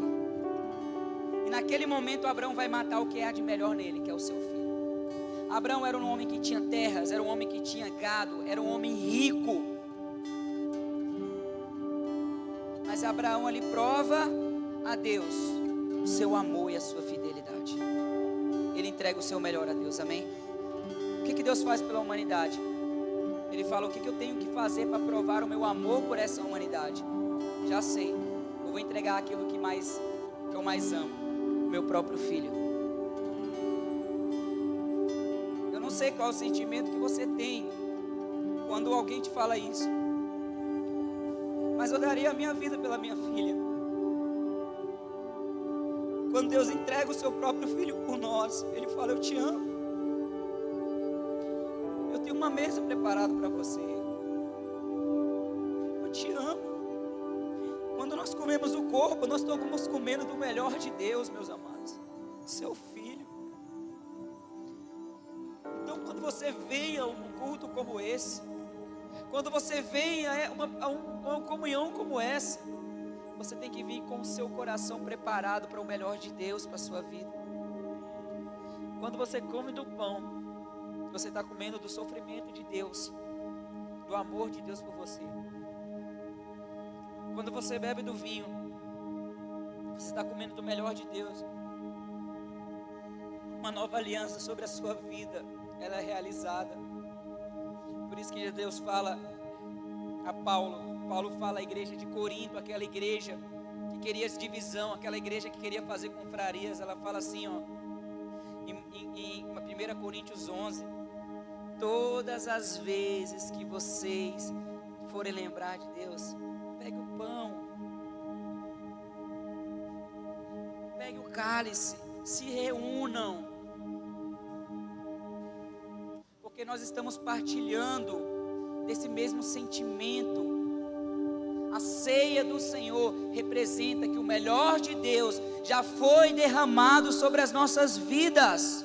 E naquele momento Abraão vai matar o que há de melhor nele, que é o seu filho. Abraão era um homem que tinha terras, era um homem que tinha gado, era um homem rico. Mas Abraão ali prova a Deus o seu amor e a sua fidelidade. Ele entrega o seu melhor a Deus, amém? O que Deus faz pela humanidade? Ele fala: o que eu tenho que fazer para provar o meu amor por essa humanidade? Já sei, eu vou entregar aquilo que eu mais amo, o meu próprio filho. Eu não sei qual é o sentimento que você tem quando alguém te fala isso, mas eu daria a minha vida pela minha filha. Quando Deus entrega o seu próprio filho por nós, Ele fala: eu te amo, eu tenho uma mesa preparada para você, eu te amo. Quando nós comemos o corpo, nós estamos comendo do melhor de Deus, meus amados, seu filho. Então, quando você vem a um culto como esse, quando você vem a uma comunhão como essa, você tem que vir com o seu coração preparado para o melhor de Deus para a sua vida. Quando você come do pão, você está comendo do sofrimento de Deus, do amor de Deus por você. Quando você bebe do vinho, você está comendo do melhor de Deus. Uma nova aliança sobre a sua vida, ela é realizada. Por isso que Deus fala a Paulo fala à igreja de Corinto, aquela igreja que queria divisão, aquela igreja que queria fazer confrarias. Ela fala assim, ó, em 1 Coríntios 11: todas as vezes que vocês forem lembrar de Deus, pegue o pão, pegue o cálice, se reúnam, porque nós estamos partilhando desse mesmo sentimento. A ceia do Senhor representa que o melhor de Deus já foi derramado sobre as nossas vidas.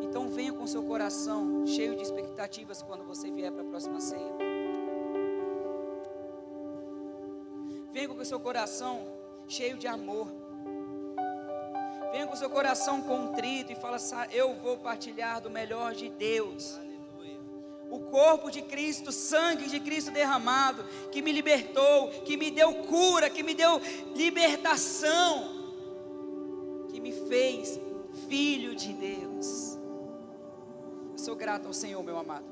Então venha com seu coração cheio de expectativas quando você vier para a próxima ceia. Venha com seu coração cheio de amor. Venha com seu coração contrito e fala: eu vou partilhar do melhor de Deus. O corpo de Cristo, sangue de Cristo derramado, que me libertou, que me deu cura, que me deu libertação, que me fez filho de Deus. Eu sou grato ao Senhor, meu amado.